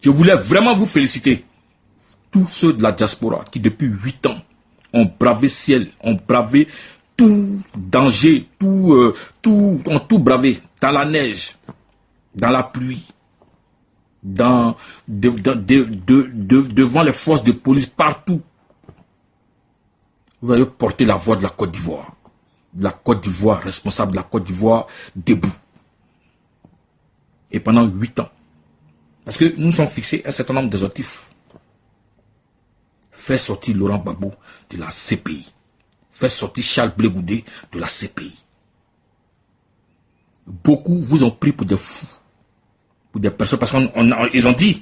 Je voulais vraiment vous féliciter. Tous ceux de la diaspora qui depuis 8 ans ont bravé ciel, ont bravé tout danger, ont tout bravé, dans la neige, dans la pluie, devant les forces de police, partout. Vous allez porter la voix de la Côte d'Ivoire. La Côte d'Ivoire, responsable de la Côte d'Ivoire, debout. Et pendant 8 ans. Parce que nous sommes fixés un certain nombre d'objectifs. Faire sortir Laurent Gbagbo de la CPI. Faire sortir Charles Blé Goudé de la CPI. Beaucoup vous ont pris pour des fous. Pour des personnes. Parce qu'ils ont dit,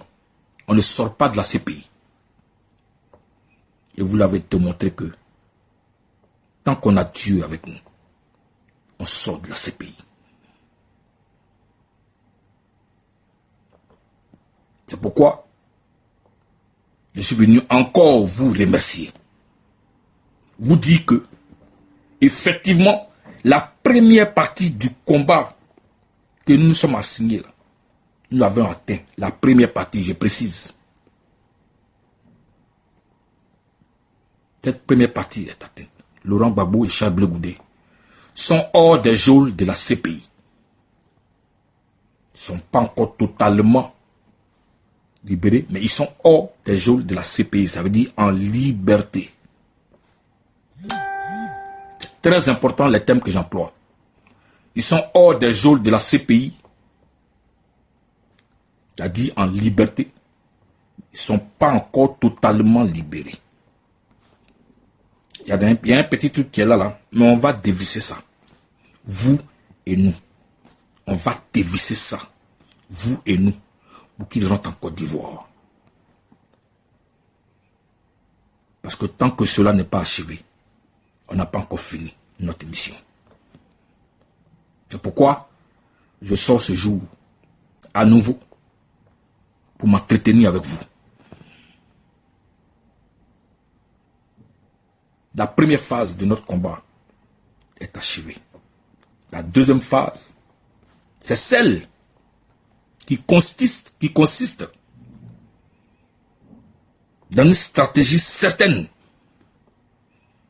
on ne sort pas de la CPI. Et vous l'avez démontré que tant qu'on a Dieu avec nous, on sort de la CPI. C'est pourquoi je suis venu encore vous remercier. Vous dire que, effectivement, la première partie du combat que nous sommes assignés, nous l'avons atteint. La première partie, je précise. Cette première partie est atteinte. Laurent Gbagbo et Charles Blé Goudé sont hors des geôles de la CPI. Ils ne sont pas encore totalement libérés, mais ils sont hors des geôles de la CPI. Ça veut dire en liberté. C'est très important les thèmes que j'emploie. Ils sont hors des geôles de la CPI. C'est-à-dire en liberté. Ils ne sont pas encore totalement libérés. Il y a un petit truc qui est là, mais on va dévisser ça. Vous et nous. On va dévisser ça. Vous et nous. Pour qu'ils rentrent en Côte d'Ivoire. Parce que tant que cela n'est pas achevé, on n'a pas encore fini notre mission. C'est pourquoi je sors ce jour à nouveau pour m'entretenir avec vous. La première phase de notre combat est achevée. La deuxième phase, c'est celle qui consiste dans une stratégie certaine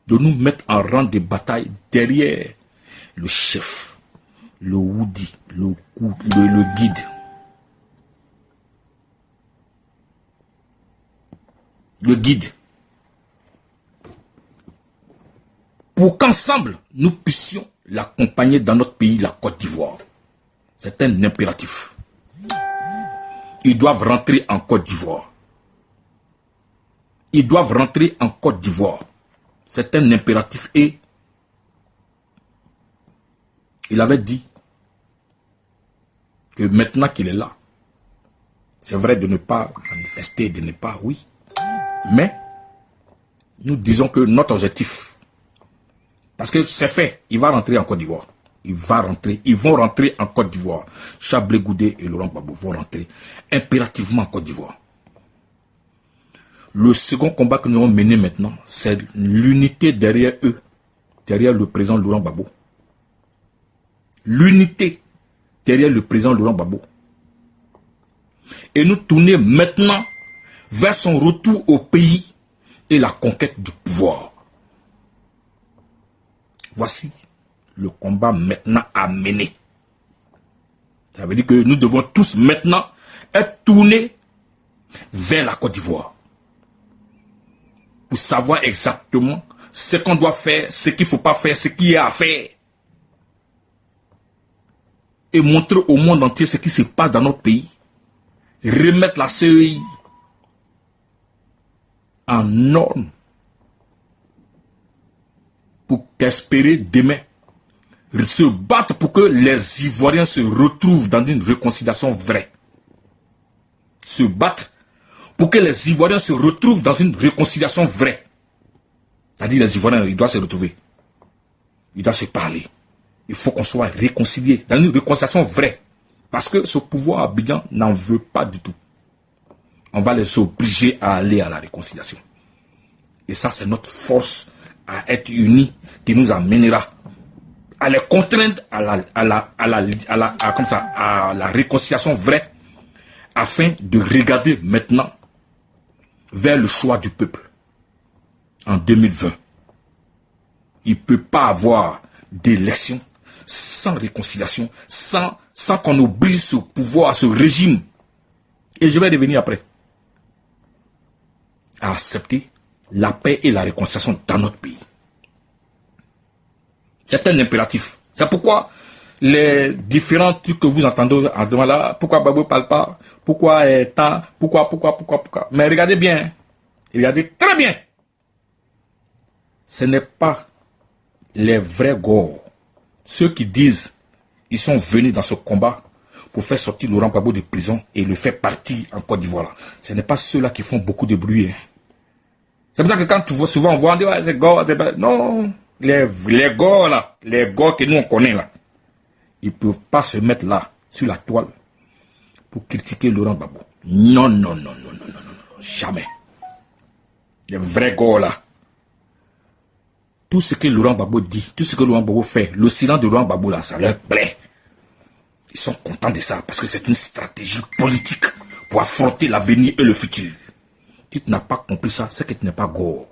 de nous mettre en rang de bataille derrière le chef, le Woody, le guide. Le guide. Pour qu'ensemble, nous puissions l'accompagner dans notre pays, la Côte d'Ivoire. C'est un impératif. Ils doivent rentrer en Côte d'Ivoire. Ils doivent rentrer en Côte d'Ivoire. C'est un impératif. Et il avait dit que maintenant qu'il est là, c'est vrai de ne pas manifester, de ne pas, oui. Mais nous disons que notre objectif, parce que c'est fait, il va rentrer en Côte d'Ivoire. Ils vont rentrer en Côte d'Ivoire. Charles Blé Goudé et Laurent Gbagbo vont rentrer impérativement en Côte d'Ivoire. Le second combat que nous allons mener maintenant, c'est l'unité derrière eux, derrière le président Laurent Gbagbo. L'unité derrière le président Laurent Gbagbo. Et nous tourner maintenant vers son retour au pays et la conquête du pouvoir. Voici le combat maintenant à mener. Ça veut dire que nous devons tous maintenant être tournés vers la Côte d'Ivoire. Pour savoir exactement ce qu'on doit faire, ce qu'il ne faut pas faire, ce qu'il y a à faire. Et montrer au monde entier ce qui se passe dans notre pays. Remettre la CEI en norme. Pour qu'espérer demain se battre pour que les Ivoiriens se retrouvent dans une réconciliation vraie. Se battre pour que les Ivoiriens se retrouvent dans une réconciliation vraie. C'est-à-dire les Ivoiriens, ils doivent se retrouver. Ils doivent se parler. Il faut qu'on soit réconciliés dans une réconciliation vraie. Parce que ce pouvoir Abidjan n'en veut pas du tout. On va les obliger à aller à la réconciliation. Et ça, c'est notre force à être unis qui nous amènera à les contraindre à la réconciliation vraie, afin de regarder maintenant vers le choix du peuple en 2020. Il ne peut pas avoir d'élection sans réconciliation, sans qu'on oublie ce pouvoir, ce régime. Et je vais revenir après. À accepter la paix et la réconciliation dans notre pays. C'est un impératif. C'est pourquoi les différents trucs que vous entendez en ce moment-là, pourquoi Babou ne parle pas, pourquoi tant, pourquoi. Mais regardez bien, hein. Regardez très bien. Ce n'est pas les vrais Gors. Ceux qui disent ils sont venus dans ce combat pour faire sortir Laurent Gbagbo de prison et le faire partir en Côte d'Ivoire. Ce n'est pas ceux-là qui font beaucoup de bruit. Hein. C'est pour ça que quand tu vois souvent on voit, on dit ouais, c'est Gors, non, les Gors là, les Gors que nous on connaît là, ils ne peuvent pas se mettre là, sur la toile, pour critiquer Laurent Gbagbo. Non, jamais. Les vrais Gors là. Tout ce que Laurent Gbagbo dit, tout ce que Laurent Gbagbo fait, le silence de Laurent Gbagbo là, ça leur plaît. Ils sont contents de ça parce que c'est une stratégie politique pour affronter l'avenir et le futur. Si tu n'as pas compris ça, c'est que tu n'es pas Gors.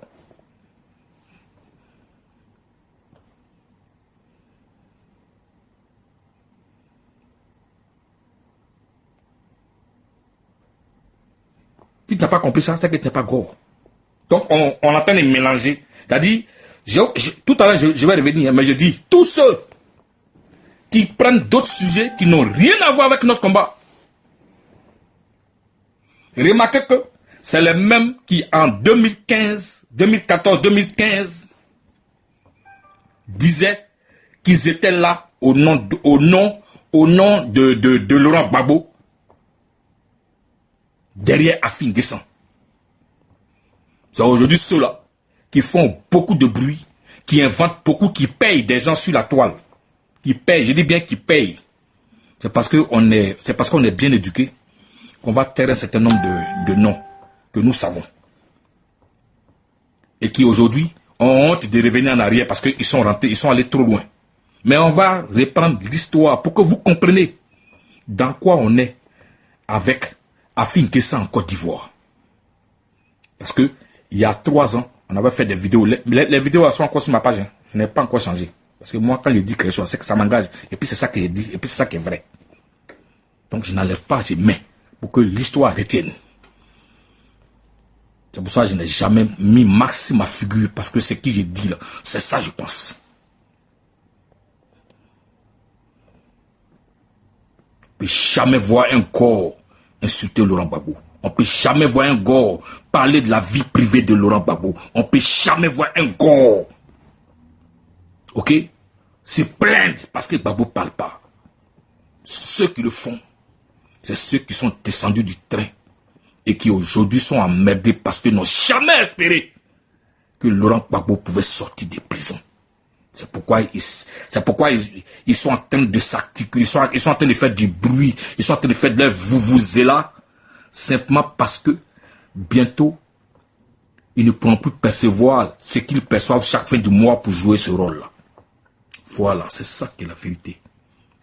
Si tu n'as pas compris ça, c'est que tu n'es pas Gors. Donc on entend les mélanger. C'est-à-dire, tout à l'heure je vais revenir, mais je dis, tous ceux qui prennent d'autres sujets qui n'ont rien à voir avec notre combat. Remarquez que c'est les mêmes qui en 2014, 2015 disaient qu'ils étaient là au nom de Laurent Gbagbo derrière Afin Guessan. C'est aujourd'hui ceux-là qui font beaucoup de bruit, qui inventent beaucoup, qui payent des gens sur la toile. Qui payent, je dis bien qui payent. C'est parce qu'on est bien éduqué qu'on va taire un certain nombre de noms que nous savons. Et qui aujourd'hui ont honte de revenir en arrière parce qu'ils sont rentrés, ils sont allés trop loin. Mais on va reprendre l'histoire pour que vous compreniez dans quoi on est avec Afin Guessan en Côte d'Ivoire. Parce que il y a 3 ans, on avait fait des vidéos. Les vidéos sont encore sur ma page. Hein. Je n'ai pas encore changé. Parce que moi, quand je dis quelque chose, c'est que ça m'engage. Et puis c'est ça que je dis. Et puis c'est ça qui est vrai. Donc je n'enlève pas, je mets. Pour que l'histoire retienne. C'est pour ça que je n'ai jamais mis max ma figure. Parce que ce que j'ai dit là, c'est ça je pense. On ne peut jamais voir un corps insulter Laurent Gbagbo. On ne peut jamais voir un Gors parler de la vie privée de Laurent Gbagbo. On ne peut jamais voir un Gors, ok, se plaindre parce que Gbagbo ne parle pas. Ceux qui le font, c'est ceux qui sont descendus du train et qui aujourd'hui sont emmerdés parce qu'ils n'ont jamais espéré que Laurent Gbagbo pouvait sortir des prisons. C'est pourquoi ils sont en train de s'articuler, ils sont en train de faire du bruit, ils sont en train de faire de leur vuvuzela. Simplement parce que bientôt, ils ne pourront plus percevoir ce qu'ils perçoivent chaque fin du mois pour jouer ce rôle-là. Voilà, c'est ça qui est la vérité.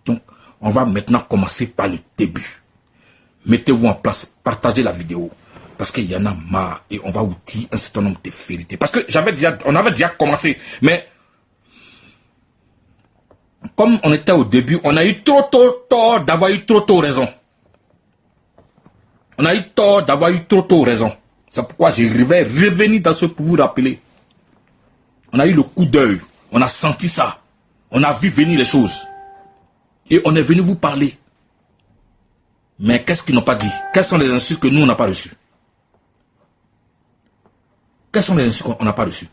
Donc, on va maintenant commencer par le début. Mettez-vous en place, partagez la vidéo. Parce qu'il y en a marre et on va vous dire un certain nombre de vérités. Parce que on avait déjà commencé, mais comme on était au début, on a eu trop tort d'avoir eu trop tôt raison. On a eu tort d'avoir eu trop tôt raison. C'est pourquoi je vais revenir dans ce pour vous rappeler. On a eu le coup d'œil. On a senti ça. On a vu venir les choses. Et on est venu vous parler. Mais qu'est-ce qu'ils n'ont pas dit? Quelles sont les insultes que nous, on n'a pas reçues? Quelles sont les insultes qu'on n'a pas reçues?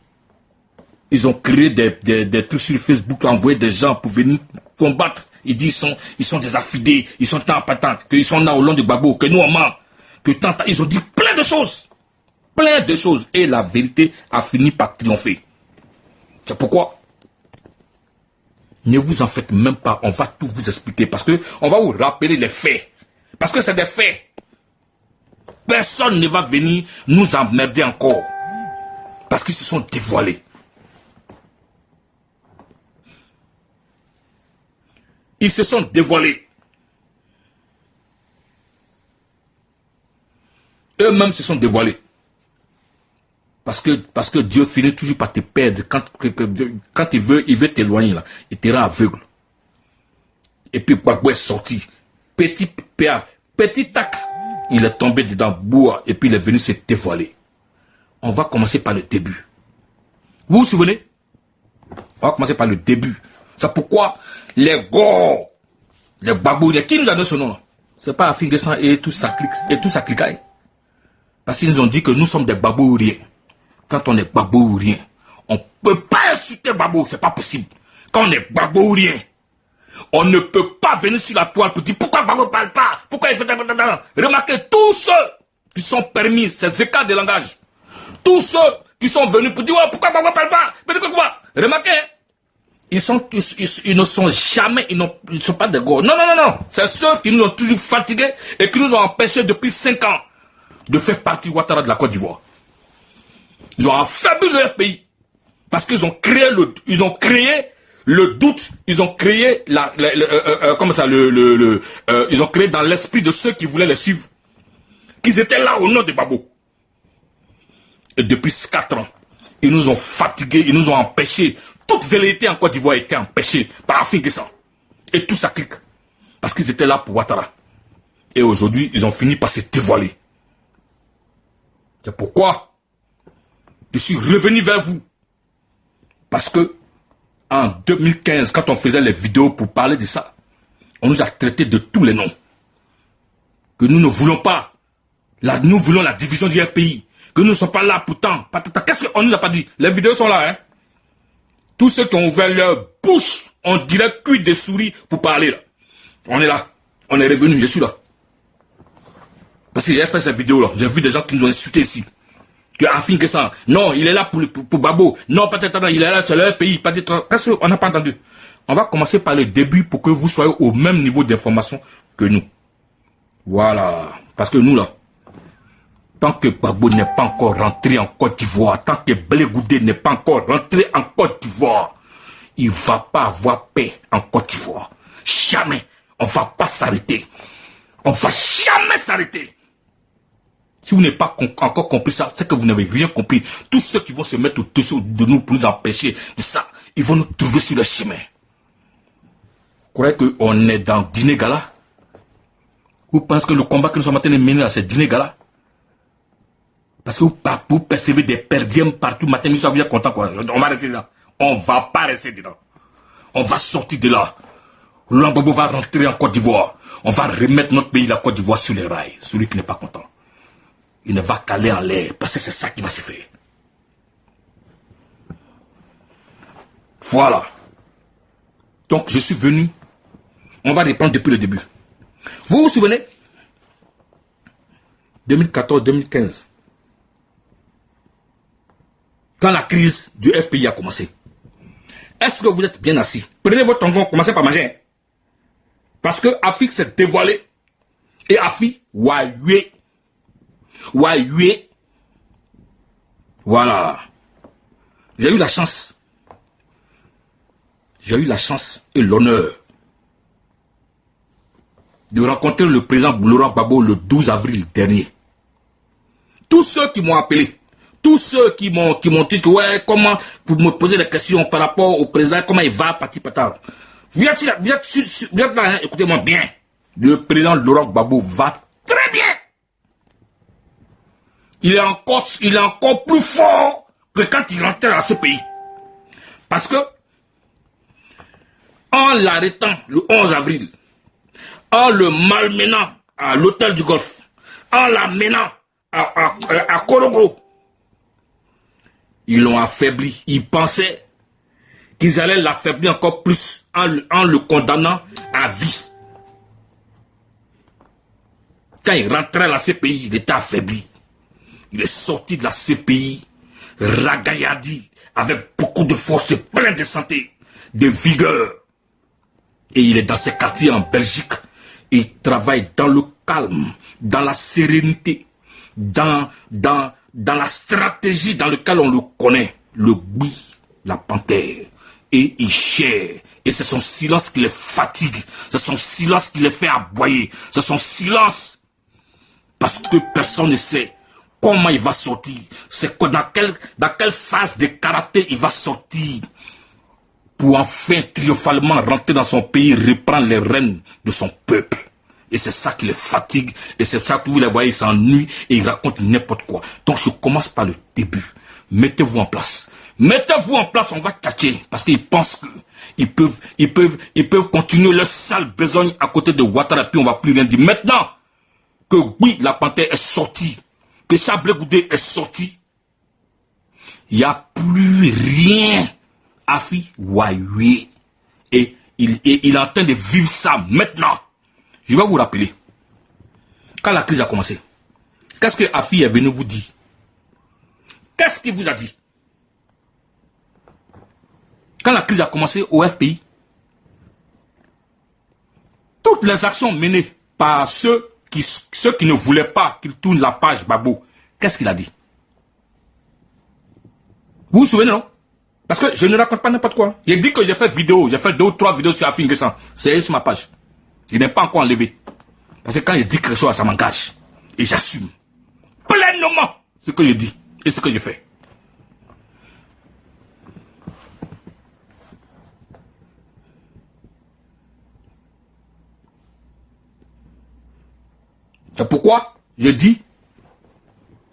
Ils ont créé des trucs sur Facebook, envoyé des gens pour venir combattre. Ils disent ils sont des affidés, ils sont tant patents, qu'ils sont là au long de Gbagbo, que nous on ment. Que tant, ils ont dit plein de choses. Plein de choses. Et la vérité a fini par triompher. C'est pourquoi ne vous en faites même pas. On va tout vous expliquer. Parce que on va vous rappeler les faits. Parce que c'est des faits. Personne ne va venir nous emmerder encore. Parce qu'ils se sont dévoilés. Ils se sont dévoilés. Eux-mêmes se sont dévoilés. Parce que Dieu finit toujours par te perdre. Quand il veut t'éloigner, là, il te rend aveugle. Et puis Gbagbo est sorti. Petit tac, il est tombé dedans, bois, et puis il est venu se dévoiler. On va commencer par le début. Vous vous souvenez? On va commencer par le début. C'est pourquoi les Gors, les Gbagbo, qui nous a donné ce nom là? C'est pas Afin Guessan et tout ça cliquaille. Parce qu'ils nous ont dit que nous sommes des Gbagbo-riens. Quand on est Gbagbo-rien, on ne peut pas insulter Gbagbo, c'est pas possible. Quand on est Gbagbo-rien, on ne peut pas venir sur la toile pour dire pourquoi Gbagbo ne parle pas, pourquoi il fait... Remarquez, tous ceux qui sont permis, ces écarts de langage, tous ceux qui sont venus pour dire oh, pourquoi Gbagbo ne parle pas, remarquez, ils ne sont jamais, ils ne sont pas des gros. Non. C'est ceux qui nous ont toujours fatigués et qui nous ont empêchés depuis 5 ans de faire partie Ouattara de la Côte d'Ivoire. Ils ont affaibli le FPI parce qu'ils ont créé le doute, ils ont créé ils ont créé dans l'esprit de ceux qui voulaient les suivre qu'ils étaient là au nom de Gbagbo. Et depuis 4 ans, ils nous ont fatigués, ils nous ont empêchés. Toute velléité en Côte d'Ivoire a été empêchée par Afin Guessan. Et tout ça clique. Parce qu'ils étaient là pour Ouattara. Et aujourd'hui, ils ont fini par se dévoiler. C'est pourquoi je suis revenu vers vous. Parce que en 2015, quand on faisait les vidéos pour parler de ça, on nous a traités de tous les noms. Que nous ne voulons pas. Nous voulons la division du FPI. Que nous ne sommes pas là pourtant. Qu'est-ce qu'on nous a pas dit? Les vidéos sont là, hein. Tous ceux qui ont ouvert leur bouche, on dirait cuit des souris pour parler là. On est là. On est revenu, je suis là. Parce qu'il a fait cette vidéo là. J'ai vu des gens qui nous ont insultés ici. Que Afin Guessan, non, il est là pour Gbagbo. Non, peut-être il est là, c'est leur pays. Qu'est-ce qu'on n'a pas entendu? On va commencer par le début pour que vous soyez au même niveau d'information que nous. Voilà. Parce que nous là, tant que Gbagbo n'est pas encore rentré en Côte d'Ivoire, tant que Blé Goudé n'est pas encore rentré en Côte d'Ivoire, il ne va pas avoir paix en Côte d'Ivoire. Jamais. On ne va pas s'arrêter. On ne va jamais s'arrêter. Si vous n'avez pas encore compris ça, c'est que vous n'avez rien compris. Tous ceux qui vont se mettre au-dessus de nous pour nous empêcher de ça, ils vont nous trouver sur le chemin. Vous croyez qu'on est dans dîner gala? Vous pensez que le combat que nous sommes en train de mener là, c'est dîner gala? Parce que vous percevez des perdièmes partout, matin, nous sommes bien contents, quoi. On va rester là. On ne va pas rester dedans. On va sortir de là. Laurent Gbagbo va rentrer en Côte d'Ivoire. On va remettre notre pays, la Côte d'Ivoire, sur les rails. Celui qui n'est pas content, il ne va qu'aller en l'air, parce que c'est ça qui va se faire. Voilà. Donc, je suis venu. On va reprendre depuis le début. Vous vous souvenez? 2014-2015. Quand la crise du FPI a commencé. Est-ce que vous êtes bien assis? Prenez votre tongon, commencez par manger. Parce que Afik s'est dévoilé. Et Afi, Wayue. Voilà. J'ai eu la chance. J'ai eu la chance et l'honneur de rencontrer le président Laurent Gbagbo le 12 avril dernier. Tous ceux qui m'ont appelé, tous ceux qui m'ont dit que ouais, comment, pour me poser des questions par rapport au président, comment il va, parti patard. Vous êtes là, hein, écoutez-moi bien. Le président Laurent Gbagbo va très bien. Il est encore plus fort que quand il rentrait dans ce pays. Parce que, en l'arrêtant le 11 avril, en le malmenant à l'hôtel du Golfe, en l'amenant à Korogro, ils l'ont affaibli. Ils pensaient qu'ils allaient l'affaiblir encore plus en le condamnant à vie. Quand il rentrait à la CPI, il était affaibli. Il est sorti de la CPI, ragaillardi, avec beaucoup de force, plein de santé, de vigueur. Et il est dans ses quartiers en Belgique. Il travaille dans le calme, dans la sérénité, dans la stratégie dans laquelle on le connaît. Le bui, la panthère. Et il chère. Et c'est son silence qui les fatigue. C'est son silence qui les fait aboyer. C'est son silence Parce que personne ne sait comment il va sortir. C'est que dans quelle phase de karaté il va sortir pour enfin triomphalement rentrer dans son pays, reprendre les rênes de son peuple. Et c'est ça qui les fatigue. Et c'est ça que vous les voyez, ils s'ennuient et ils racontent n'importe quoi. Donc je commence par le début. Mettez-vous en place. Mettez-vous en place, on va tchatcher. Parce qu'ils pensent que ils peuvent continuer leur sale besogne à côté de Ouattara, puis on va plus rien dire. Maintenant que oui, la panthère est sortie, que Sablé Goudé est sorti, il n'y a plus rien à faire. Et il est en train de vivre ça maintenant. Je vais vous rappeler, quand la crise a commencé, qu'est-ce que Afi est venu vous dire? Qu'est-ce qu'il vous a dit? Quand la crise a commencé au FPI, toutes les actions menées par ceux qui ne voulaient pas qu'il tourne la page Babo, qu'est-ce qu'il a dit? Vous vous souvenez, non? Parce que je ne raconte pas n'importe quoi. Il dit que j'ai fait vidéo, j'ai fait 2 ou 3 vidéos sur Afi N'Guessan. C'est sur ma page. Il n'est pas encore enlevé. Parce que quand il dit quelque chose, ça m'engage. Et j'assume pleinement ce que je dis et ce que je fais. C'est pourquoi je dis,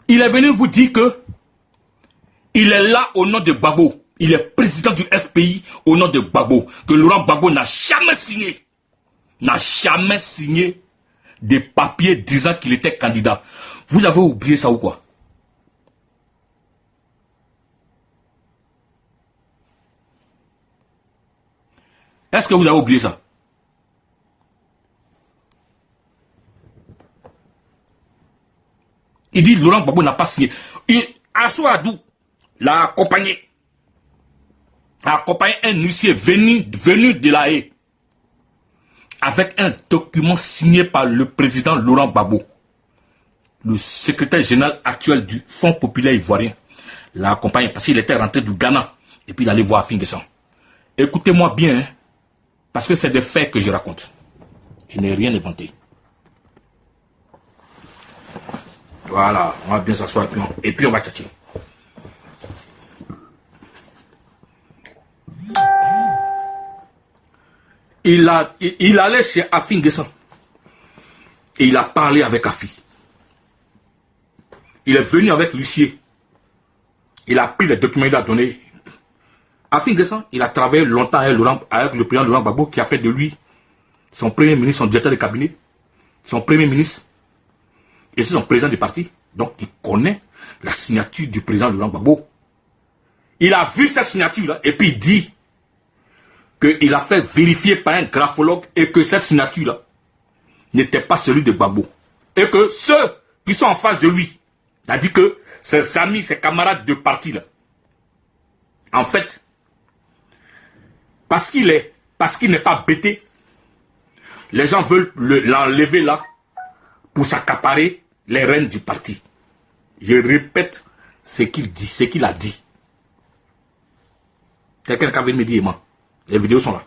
il est venu vous dire que il est là au nom de Gbagbo. Il est président du FPI au nom de Gbagbo. Que Laurent Gbagbo n'a jamais signé des papiers disant qu'il était candidat. Vous avez oublié ça ou quoi? Est-ce que vous avez oublié ça? Il dit Laurent Gbagbo n'a pas signé. Assou Adou l'a accompagné. A accompagné un huissier venu de la Haye avec un document signé par le président Laurent Gbagbo, le secrétaire général actuel du Fonds populaire ivoirien. L'a accompagné parce qu'il était rentré du Ghana et puis il allait voir Afi N'Guessan. Écoutez-moi bien, hein, parce que c'est des faits que je raconte. Je n'ai rien inventé. Voilà, on va bien s'asseoir et puis on va tchatcher. Il allait chez Afi N'Guessan et il a parlé avec Afi. Il est venu avec l'huissier. Il a pris les documents, il a donné. Afi N'Guessan, il a travaillé longtemps avec le président Laurent Gbagbo qui a fait de lui son premier ministre, son directeur de cabinet, son premier ministre. Et c'est son président du parti. Donc, il connaît la signature du président Laurent Gbagbo. Il a vu cette signature-là et puis il dit qu'il a fait vérifier par un graphologue et que cette signature-là n'était pas celui de Gbagbo. Et que ceux qui sont en face de lui, il a dit que ses amis, ses camarades de parti, là, en fait, parce qu'il n'est pas bêté, les gens veulent l'enlever là pour s'accaparer les rênes du parti. Je répète ce qu'il dit, ce qu'il a dit. Quelqu'un qui avait me dit, moi, les vidéos sont là.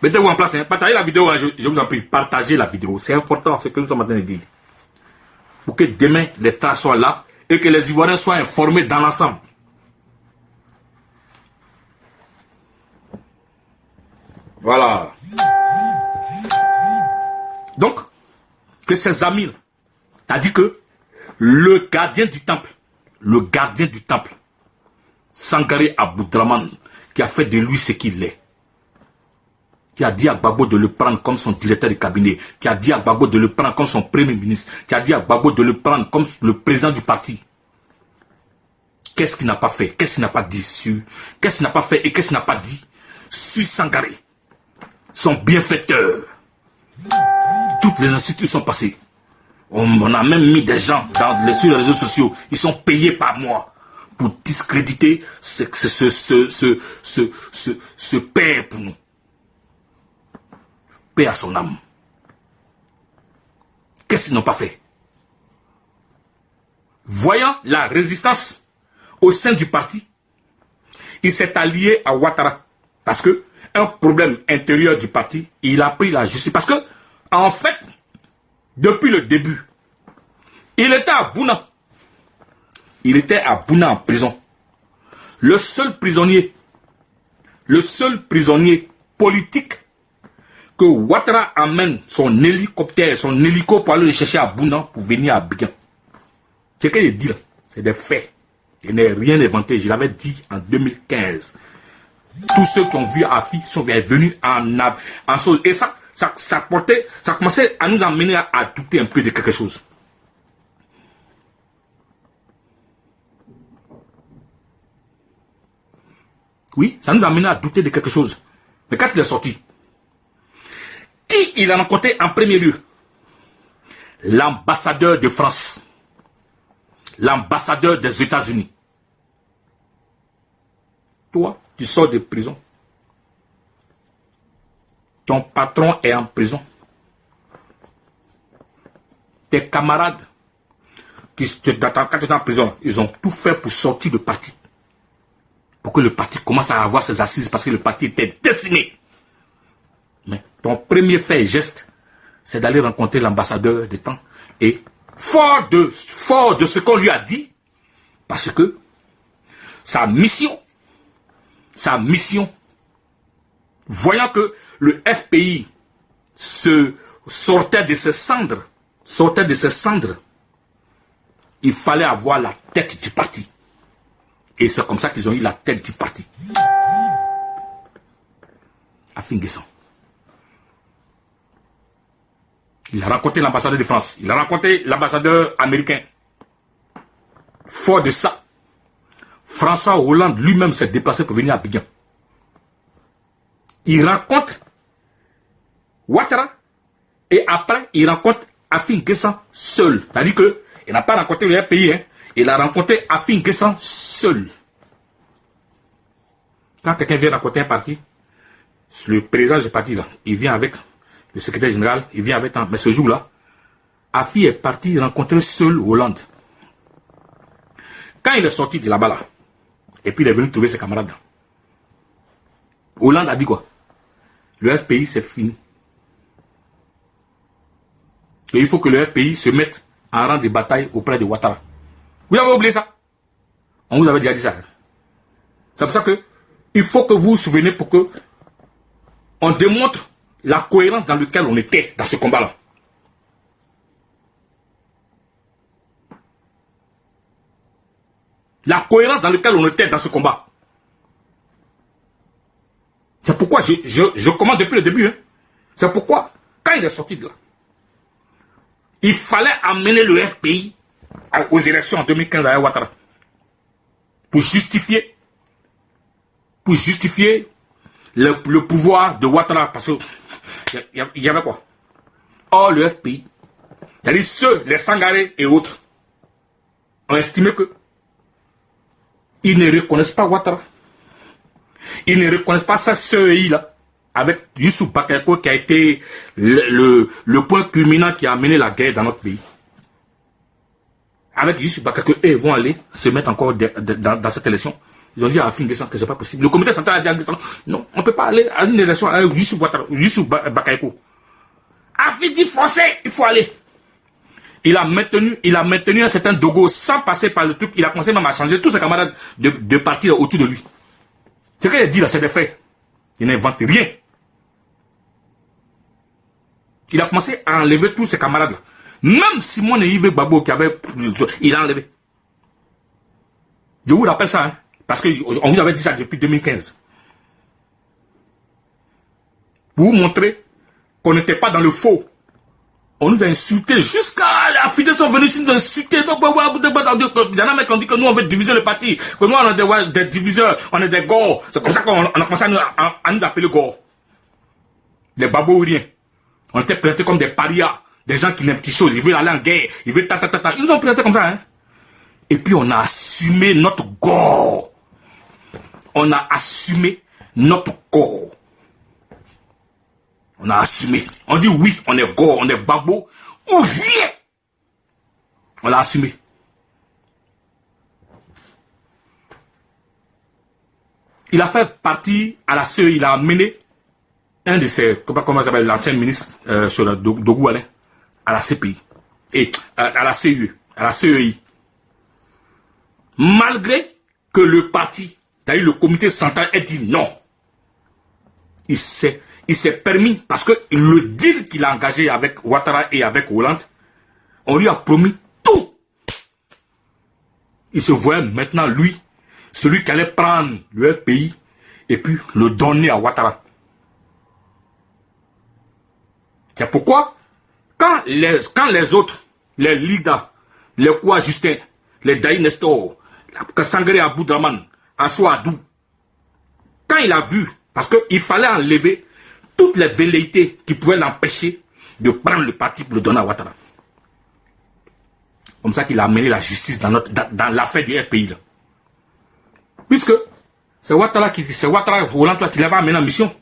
Mettez-vous en place, hein. Partagez la vidéo, hein. Je vous en prie, partagez la vidéo. C'est important ce que nous sommes en train de dire. Pour que demain, les traces soient là et que les Ivoiriens soient informés dans l'ensemble. Voilà. Donc, que ses amis, t'as dit que le gardien du temple, Sangaré Aboudraman, qui a fait de lui ce qu'il est, qui a dit à Gbagbo de le prendre comme son directeur de cabinet, qui a dit à Gbagbo de le prendre comme son premier ministre, qui a dit à Gbagbo de le prendre comme le président du parti. Qu'est-ce qu'il n'a pas fait? Qu'est-ce qu'il n'a pas dit sur? Qu'est-ce qu'il n'a pas fait et qu'est-ce qu'il n'a pas dit sur Sangaré, son bienfaiteur? Toutes les institutions sont passées. On a même mis des gens sur les réseaux sociaux. Ils sont payés par moi pour discréditer ce père pour nous. Paix à son âme. Qu'est-ce qu'ils n'ont pas fait? Voyant la résistance au sein du parti, il s'est allié à Ouattara. Parce que un problème intérieur du parti, il a pris la justice. Parce que, en fait, depuis le début, il était à Bouna. Il était à Bouna en prison. Le seul prisonnier politique que Ouattara amène son hélicoptère, son hélico pour aller le chercher à Bouna pour venir à Abidjan. C'est ce qu'il dit là. C'est des faits. Je n'ai rien inventé. Je l'avais dit en 2015. Tous ceux qui ont vu Afi sont venus en chose. Et ça commençait à nous amener à douter un peu de quelque chose. Oui, ça nous a amené à douter de quelque chose. Mais quand il est sorti, qui il a rencontré en premier lieu? L'ambassadeur de France. L'ambassadeur des États-Unis. Toi, tu sors de prison. Ton patron est en prison. Tes camarades, quand tu es en prison, ils ont tout fait pour sortir du parti. Pour que le parti commence à avoir ses assises parce que le parti était décimé. Mais ton premier fait et geste, c'est d'aller rencontrer l'ambassadeur des temps. Et fort de ce qu'on lui a dit, parce que sa mission, voyant que le FPI sortait de ses cendres, il fallait avoir la tête du parti. Et c'est comme ça qu'ils ont eu la tête du parti. Afin Guessan. Il a rencontré l'ambassadeur de France. Il a rencontré l'ambassadeur américain. Fort de ça, François Hollande lui-même s'est déplacé pour venir à Abidjan. Il rencontre Ouattara et après il rencontre Afin Guessan seul. C'est-à-dire qu'il n'a pas rencontré le pays, hein. Il a rencontré Afin Guessan seul. Quand quelqu'un vient rencontrer un parti, le président du parti, là, il vient avec le secrétaire général, il vient avec... Mais ce jour-là, Afi est parti rencontrer seul Hollande. Quand il est sorti de là-bas, là, et puis il est venu trouver ses camarades, Hollande a dit quoi? Le FPI, c'est fini. Et il faut que le FPI se mette en rang de bataille auprès de Ouattara. Vous avez oublié ça? On vous avait déjà dit ça. C'est pour ça que il faut que vous vous souvenez pour que on démontre la cohérence dans laquelle on était dans ce combat-là. La cohérence dans laquelle on était dans ce combat. C'est pourquoi je commence depuis le début. Hein. C'est pourquoi, quand il est sorti de là, il fallait amener le FPI aux élections en 2015 à Ouattara. Pour justifier le pouvoir de Ouattara. Parce qu'il y avait quoi? Or, le FPI, c'est-à-dire ceux, les Sangaré et autres, ont estimé que ils ne reconnaissent pas Ouattara. Ils ne reconnaissent pas sa CEI-là, avec Youssouf Bakayoko qui a été le point culminant qui a amené la guerre dans notre pays. Avec Youssouf Bakayoko, ils vont aller se mettre encore dans cette élection. Ils ont dit à Afin Guessan que ce n'est pas possible. Le comité central a dit à Guessan, non, on ne peut pas aller à une élection avec Youssouf Bakayoko. Afin dit français, il faut aller. Il a maintenu un certain dogo sans passer par le truc. Il a commencé même à changer tous ses camarades de partir autour de lui. Ce qu'il a dit là, c'est des faits. Il n'invente rien. Il a commencé à enlever tous ses camarades là. Même Simone Yves Gbagbo qui avait... Il a enlevé. Je vous rappelle ça, hein, parce qu'on vous avait dit ça depuis 2015. Pour vous montrer qu'on n'était pas dans le faux. On nous a insultés jusqu'à la fidèles sont venus nous insulter. Il y en a même qui ont dit que nous on veut diviser le parti, que nous on est des diviseurs, on est des gors. C'est comme ça qu'on a commencé à nous appeler gors. Les babouriens. On était présentés comme des parias, des gens qui n'aiment quelque chose, ils veulent aller en guerre, ils veulent ta. Ils nous ont présentés comme ça, hein. Et puis on a assumé notre gore. On a assumé notre corps. On a assumé. On dit oui, on est gore, on est babo, ou rien. On l'a assumé. Il a fait partie à la CEI, il a amené un de ses, comment s'appelle, l'ancien ministre sur le Dogou Alain, à la CPI, et à la CEI, à la CEI. Malgré que le parti, c'est-à-dire le comité central, ait dit non. Il s'est permis, parce que le deal qu'il a engagé avec Ouattara et avec Hollande, on lui a promis tout. Il se voyait maintenant, lui, celui qui allait prendre le FPI et puis le donner à Ouattara. C'est pourquoi, quand les autres, les Lida, les Kouwa Justin, les Daï Nestor, Kassangare Aboudraman, Assou Adou, quand il a vu, parce qu'il fallait enlever toutes les velléités qui pouvaient l'empêcher de prendre le parti pour le donner à Ouattara. Comme ça qu'il a amené la justice dans l'affaire du FPI. Là. Puisque c'est Ouattara Hollande qui l'avait amené en mission.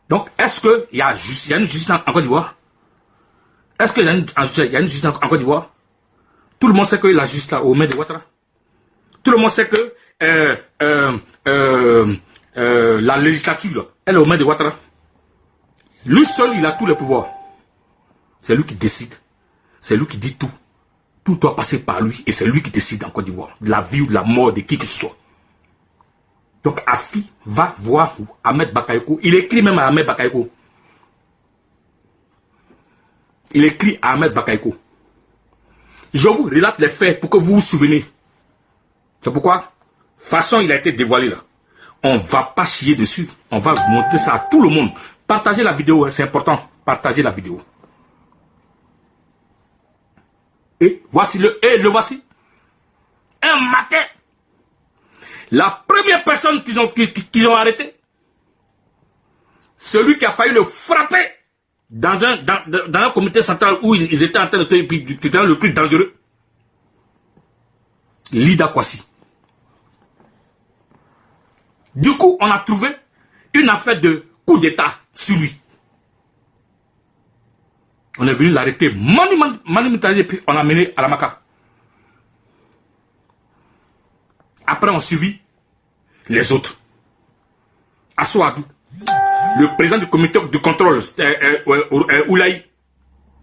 Donc, est-ce qu'il y a une justice en Côte d'Ivoire? Est-ce qu'il y a une justice en Côte d'Ivoire? Tout le monde sait que la justice là, aux mains de Ouattara. Tout le monde sait que la législature, elle est aux mains de Ouattara. Lui seul, il a tous les pouvoirs. C'est lui qui décide. C'est lui qui dit tout. Tout doit passer par lui et c'est lui qui décide en Côte d'Ivoire. De la vie ou de la mort de qui que ce soit. Donc Afi va voir Ahmed Bakayoko. Il écrit même à Ahmed Bakayoko. Il écrit à Ahmed Bakayoko. Je vous relate les faits pour que vous vous souveniez. C'est pourquoi, façon il a été dévoilé là. On ne va pas chier dessus. On va montrer ça à tout le monde. Partagez la vidéo, hein, c'est important. Partagez la vidéo. Et voici le voici. Un matin, la première personne qu'ils ont arrêté, celui qui a failli le frapper dans un comité central où ils étaient en train de tenir le plus dangereux, Lida Kwasi. Du coup, on a trouvé une affaire de coup d'État sur lui. On est venu l'arrêter manimentalement, puis on l'a mené à la Maka. Après, on suivit les autres. Assou Adou, le président du comité de contrôle, Oulaï,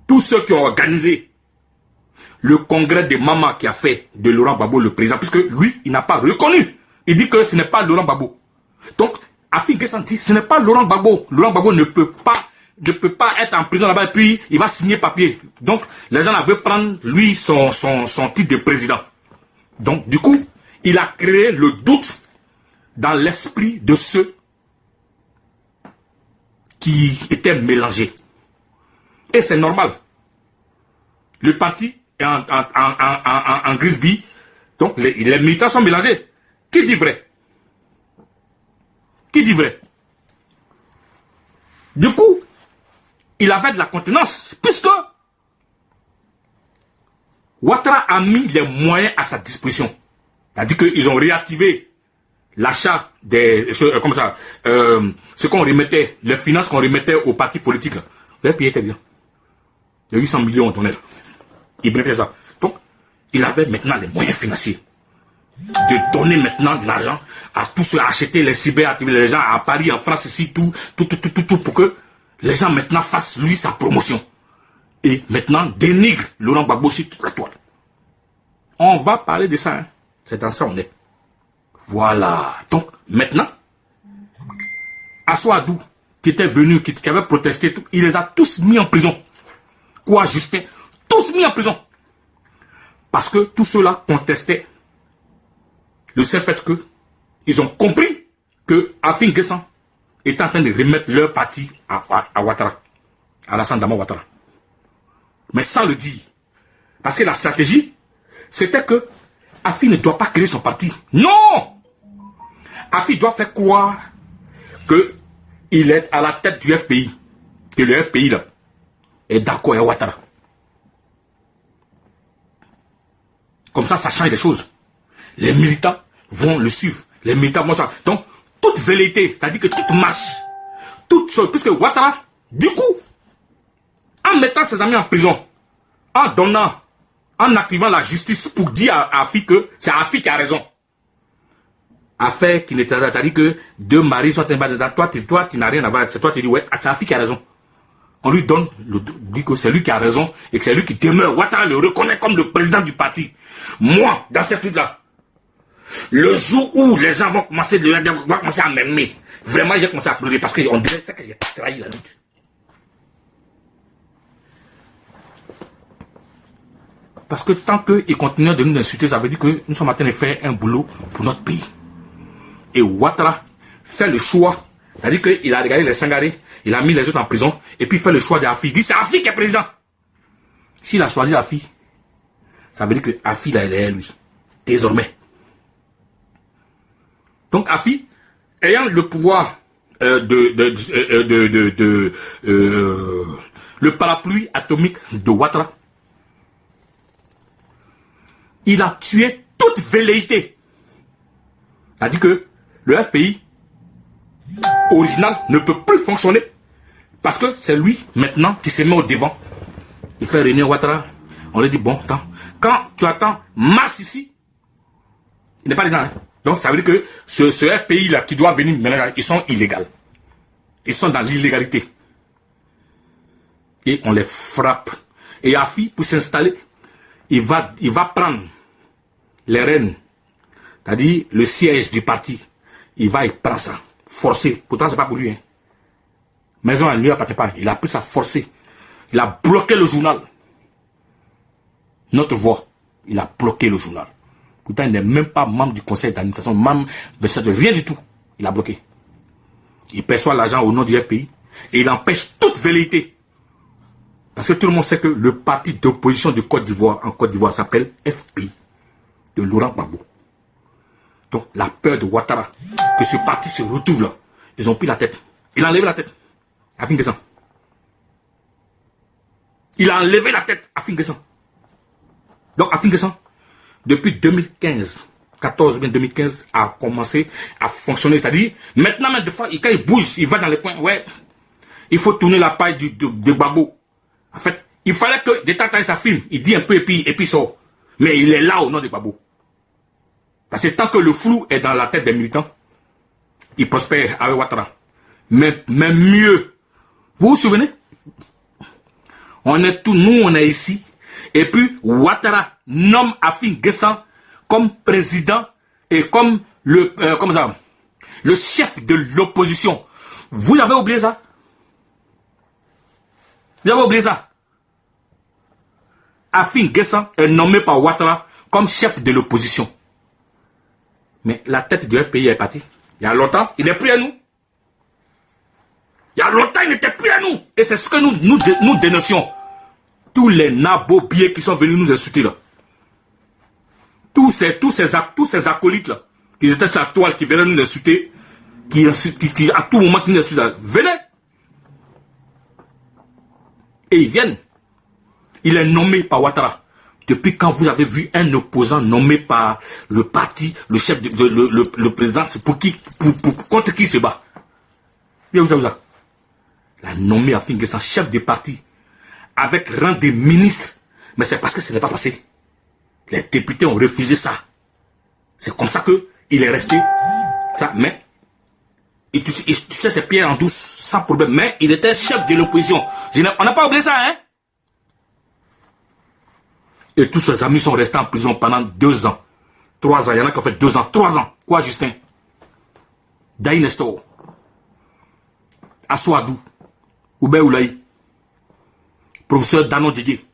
tous ceux qui ont organisé le congrès de Mama qui a fait de Laurent Gbagbo le président, puisque lui, il n'a pas reconnu. Il dit que ce n'est pas Laurent Gbagbo. Donc, Afi N'Guessan dit, ce n'est pas Laurent Gbagbo. Laurent Gbagbo ne peut pas être en prison là-bas et puis il va signer papier. Donc, les gens veulent prendre, lui, son titre de président. Donc, du coup, il a créé le doute dans l'esprit de ceux qui étaient mélangés. Et c'est normal. Le parti est en grisby, donc les militants sont mélangés. Qui dit vrai? Qui dit vrai? Du coup, il avait de la contenance, puisque Ouattara a mis les moyens à sa disposition. C'est-à-dire qu'ils ont réactivé l'achat des... ce qu'on remettait, les finances qu'on remettait aux partis politiques. Le FPI était bien. Il y a 800 millions donnés. Il bénéficiait ça. Donc, il avait maintenant les moyens financiers de donner maintenant de l'argent à tous ceux, à acheter les cyberactivités, les gens à Paris, en France, ici, tout, pour que les gens maintenant fassent lui sa promotion. Et maintenant, dénigre Laurent Gbagbo sur toute la toile. On va parler de ça, hein. C'est dans ça on est. Voilà. Donc, maintenant, Assou Adou, qui était venu, qui avait protesté, il les a tous mis en prison. Quoi, Justin? Tous mis en prison. Parce que tous ceux-là contestaient le seul fait que ils ont compris que Afi N'Guessan est en train de remettre leur parti à Ouattara, à Alassane Dramane Ouattara. Mais sans le dire. Parce que la stratégie, c'était que Afi ne doit pas créer son parti. Non! Afi doit faire croire qu'il est à la tête du FPI. Que le FPI là est d'accord avec Ouattara. Comme ça change les choses. Les militants vont le suivre. Les militants vont ça. Donc, toute velléité, c'est-à-dire que toute marche, toute chose, puisque Ouattara, du coup, en mettant ses amis en prison, en activant la justice pour dire à Afi que c'est Afi qui a raison. affaire qui n'était pas, c'est-à-dire que deux maris sont un dedans. Toi, tu n'as rien à voir. C'est toi, tu dis, ouais, c'est Afi qui a raison. On lui dit que c'est lui qui a raison et que c'est lui qui demeure. Ouattara le reconnaît comme le président du parti. Moi, dans cette lutte-là, le jour où les gens vont commencer à m'aimer, vraiment, j'ai commencé à pleurer parce qu'on dirait que j'ai trahi la lutte. Parce que tant qu'ils continuent de nous insulter, ça veut dire que nous sommes en train de faire un boulot pour notre pays. Et Ouattara fait le choix, c'est-à-dire qu'il a regardé les Sangaré, il a mis les autres en prison, et puis il fait le choix de Afi. Il dit c'est Afi qui est président. S'il a choisi Afi, ça veut dire que Afi là, il est lui. Désormais. Donc Afi, ayant le pouvoir le parapluie atomique de Ouattara, il a tué toute velléité. C'est-à-dire que le FPI original ne peut plus fonctionner parce que c'est lui maintenant qui se met au devant. Il fait réunir Ouattara. On lui dit bon, attends, quand tu attends Mars ici, il n'est pas dedans. Hein? Donc ça veut dire que ce FPI là qui doit venir maintenant, ils sont illégaux. Ils sont dans l'illégalité. Et on les frappe. Et Afi, pour s'installer, il va prendre les rênes, c'est-à-dire le siège du parti. Il va y prendre ça, forcé. Pourtant, c'est pas pour lui. Hein. Maison, elle ne lui appartient pas. Il a pris ça forcé. Il a bloqué le journal. Notre voix, il a bloqué le journal. Pourtant, il n'est même pas membre du conseil d'administration, membre de rien du tout. Il a bloqué. Il perçoit l'argent au nom du FPI et il empêche toute velléité. Parce que tout le monde sait que le parti d'opposition de Côte d'Ivoire, en Côte d'Ivoire, s'appelle FPI, de Laurent Gbagbo. Donc, la peur de Ouattara, que ce parti se retrouve là, ils ont pris la tête. Il a enlevé la tête à Finguessan. Il a enlevé la tête à Finguessan. Donc, à Finguessan, depuis 2015, 14 ou 2015, a commencé à fonctionner. C'est-à-dire, maintenant, même des fois, quand il bouge, il va dans les coins. Ouais, il faut tourner la paille de Gbagbo. En fait, il fallait que des temps ça filme. Il dit un peu et puis il sort. Mais il est là au nom de Gbagbo. Parce que tant que le flou est dans la tête des militants, il prospère avec Ouattara. Mais mieux. Vous vous souvenez? On est tous, nous on est ici. Et puis Ouattara nomme Afi-N'Guessan comme président et comme le chef de l'opposition. Vous avez oublié ça? Vous avez oublié ça? Afi-N'Guessan est nommé par Ouattara comme chef de l'opposition. Mais la tête du FPI est partie. Il y a longtemps, il n'est plus à nous. Il y a longtemps, il n'était plus à nous. Et c'est ce que nous dénoncions. Tous les nabobiers qui sont venus nous insulter là. Tous ces acolytes là, qui étaient sur la toile, qui venaient nous insulter, qui à tout moment qui nous insultent là, venez. Et ils viennent. Il est nommé par Ouattara. Depuis quand vous avez vu un opposant nommé par le parti, le chef, le président, c'est pour qui, contre qui il se bat? Il a nommé Afi-N'Guessan chef de parti, avec rang de ministre. Mais c'est parce que ce n'est pas passé. Les députés ont refusé ça. C'est comme ça qu'il est resté. Ça, mais, tu sais, c'est pierre en douce, sans problème. Mais il était chef de l'opposition. On n'a pas oublié ça, hein? Et tous ses amis sont restés en prison pendant 2 ans. 3 ans. Il y en a qui ont fait 2 ans. 3 ans. Quoi, Justin? Daï Nestor. Assoadou. Oubé Oulaï. Professeur Danon Didier.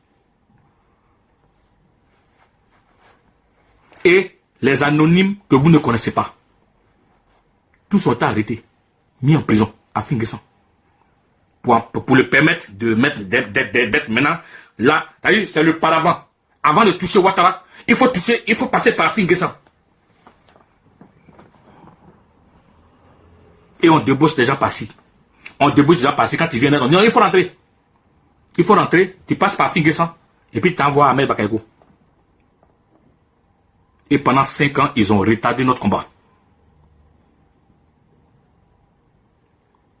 Et les anonymes que vous ne connaissez pas. Tous ont été arrêtés. Mis en prison. À Afi-N'Guessan. Pour le permettre d'être maintenant là. C'est le paravent. Avant de toucher Ouattara, il faut passer par Afi-N'Guessan. Et on débauche des gens par-ci. On débauche des gens par-ci quand ils viennent. On dit non, il faut rentrer. Il faut rentrer, tu passes par Afi-N'Guessan. Et puis tu envoies Ahmed Bakayoko. Et pendant 5 ans, ils ont retardé notre combat.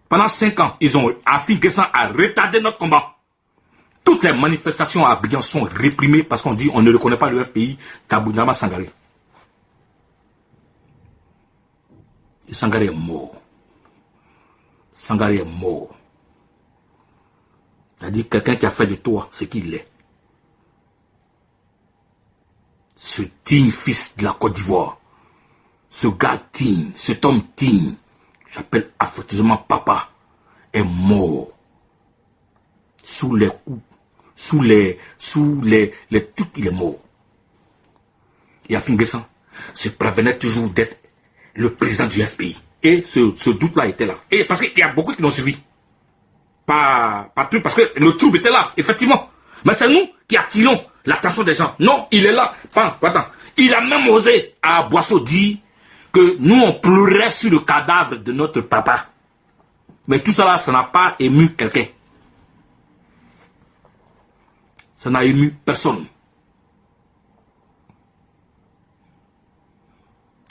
Pendant 5 ans, Afi-N'Guessan a retardé notre combat. Toutes les manifestations à Abidjan sont réprimées parce qu'on dit on ne reconnaît pas le FPI Kaboundama Sangaré. Et Sangaré est mort. Sangaré est mort. C'est-à-dire quelqu'un qui a fait de toi ce qu'il est. Ce digne fils de la Côte d'Ivoire, ce gars digne, cet homme digne, j'appelle affectueusement papa, est mort. Sous les coups, sous les trucs, il est mort. Et Afin Guessan se prévenait toujours d'être le président du FPI. Et ce doute-là était là. Et parce qu'il y a beaucoup qui l'ont suivi. Pas tout, parce que le trouble était là, effectivement. Mais c'est nous qui attirons l'attention des gens. Non, il est là. Enfin, attends. Il a même osé à Boisseau dire que nous, on pleurait sur le cadavre de notre papa. Mais tout ça là, ça n'a pas ému quelqu'un. Ça n'a ému personne.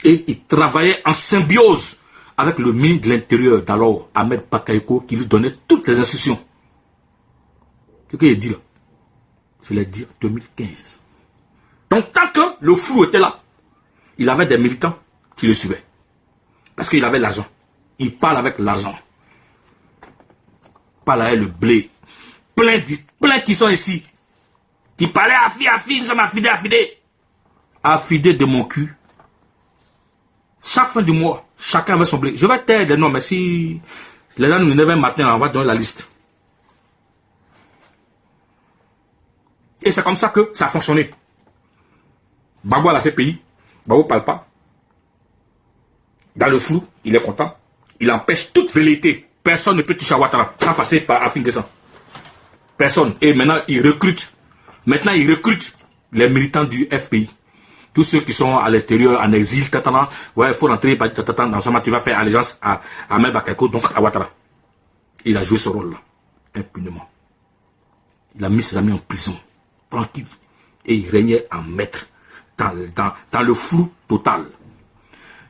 Et il travaillait en symbiose avec le ministre de l'Intérieur d'alors, Ahmed Bakayoko, qui lui donnait toutes les instructions. Ce qu'il a dit là, je l'ai dit en 2015. Donc tant que le flou était là, il avait des militants qui le suivaient. Parce qu'il avait l'argent. Il parle avec l'argent. Il parle avec le blé. Plein qui sont ici. Qui parlaient affi, nous sommes affidés de mon cul. Chaque fin du mois, chacun avait son blé. Je vais taire les noms, mais si les gens nous 9 matin, on va donner la liste. Et c'est comme ça que ça a fonctionné. Babo à la CPI, Babo parle pas. Dans le flou, il est content. Il empêche toute velléité. Personne ne peut toucher à Ouattara sans passer par Afin Guessan. Personne. Et maintenant, il recrute. Les militants du FPI. Tous ceux qui sont à l'extérieur, en exil, ouais, il faut rentrer, dans ce moment, tu vas faire allégeance à Ahmed Bakayoko, donc à Ouattara. Il a joué ce rôle-là, impunément. Il a mis ses amis en prison, tranquille. Et il régnait en maître, dans le flou total.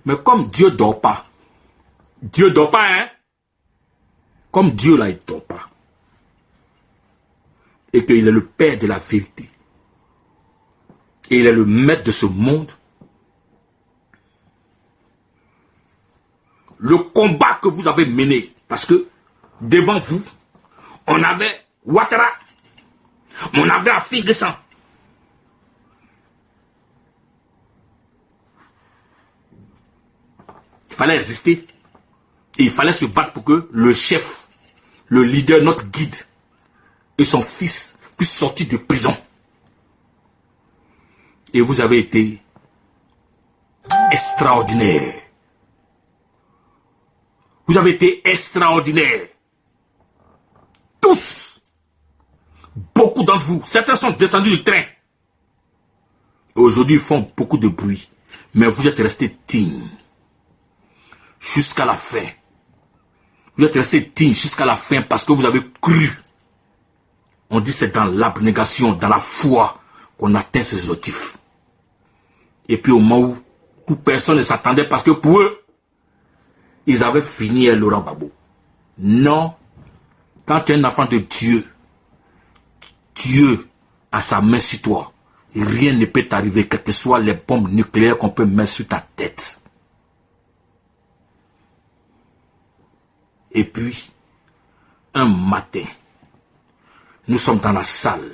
Mais comme Dieu ne dort pas, hein? Comme Dieu là, il ne dort pas. Et qu'il est le Père de la vérité. Et il est le maître de ce monde. Le combat que vous avez mené, parce que devant vous, on avait Ouattara, on avait Afin Guessan. Il fallait résister. Et il fallait se battre pour que le chef, le leader, notre guide et son fils puissent sortir de prison. Et vous avez été extraordinaire. Vous avez été extraordinaire. Tous. Beaucoup d'entre vous. Certains sont descendus du train. Aujourd'hui, ils font beaucoup de bruit. Mais vous êtes restés dignes. Jusqu'à la fin. Vous êtes restés dignes jusqu'à la fin parce que vous avez cru. On dit c'est dans l'abnégation, dans la foi qu'on atteint ses objectifs. Et puis au moment où personne ne s'attendait parce que pour eux, ils avaient fini à Laurent Gbagbo. Non. Quand tu es un enfant de Dieu, Dieu a sa main sur toi. Et rien ne peut t'arriver, quelles que soient les bombes nucléaires qu'on peut mettre sur ta tête. Et puis, un matin, nous sommes dans la salle.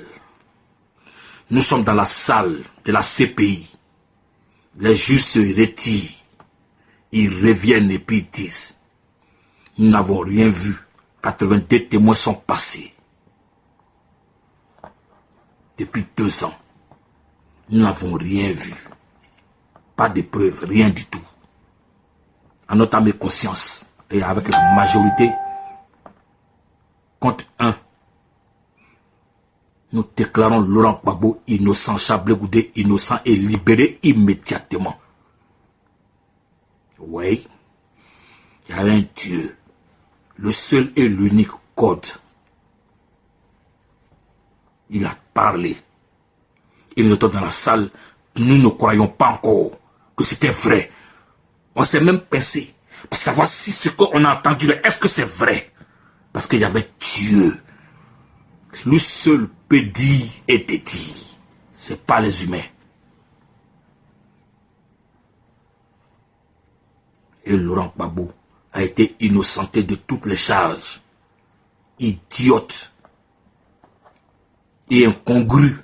Nous sommes dans la salle de la CPI. Les juges se retirent. Ils reviennent et puis ils disent, nous n'avons rien vu. 82 témoins sont passés. Depuis 2 ans, nous n'avons rien vu. Pas de preuves, rien du tout. En notre âme et conscience, et avec la majorité, contre 1, nous déclarons Laurent Gbagbo innocent, Chablé Goudé innocent et libéré immédiatement. Oui, il y avait un Dieu, le seul et l'unique code. Il a parlé. Et nous étions dans la salle, nous ne croyons pas encore que c'était vrai. On s'est même pincé pour savoir si ce qu'on a entendu, est-ce que c'est vrai? Parce qu'il y avait Dieu. Lui seul peut dire et te dire. C'est pas les humains. Et Laurent Gbagbo a été innocenté de toutes les charges idiotes et incongrues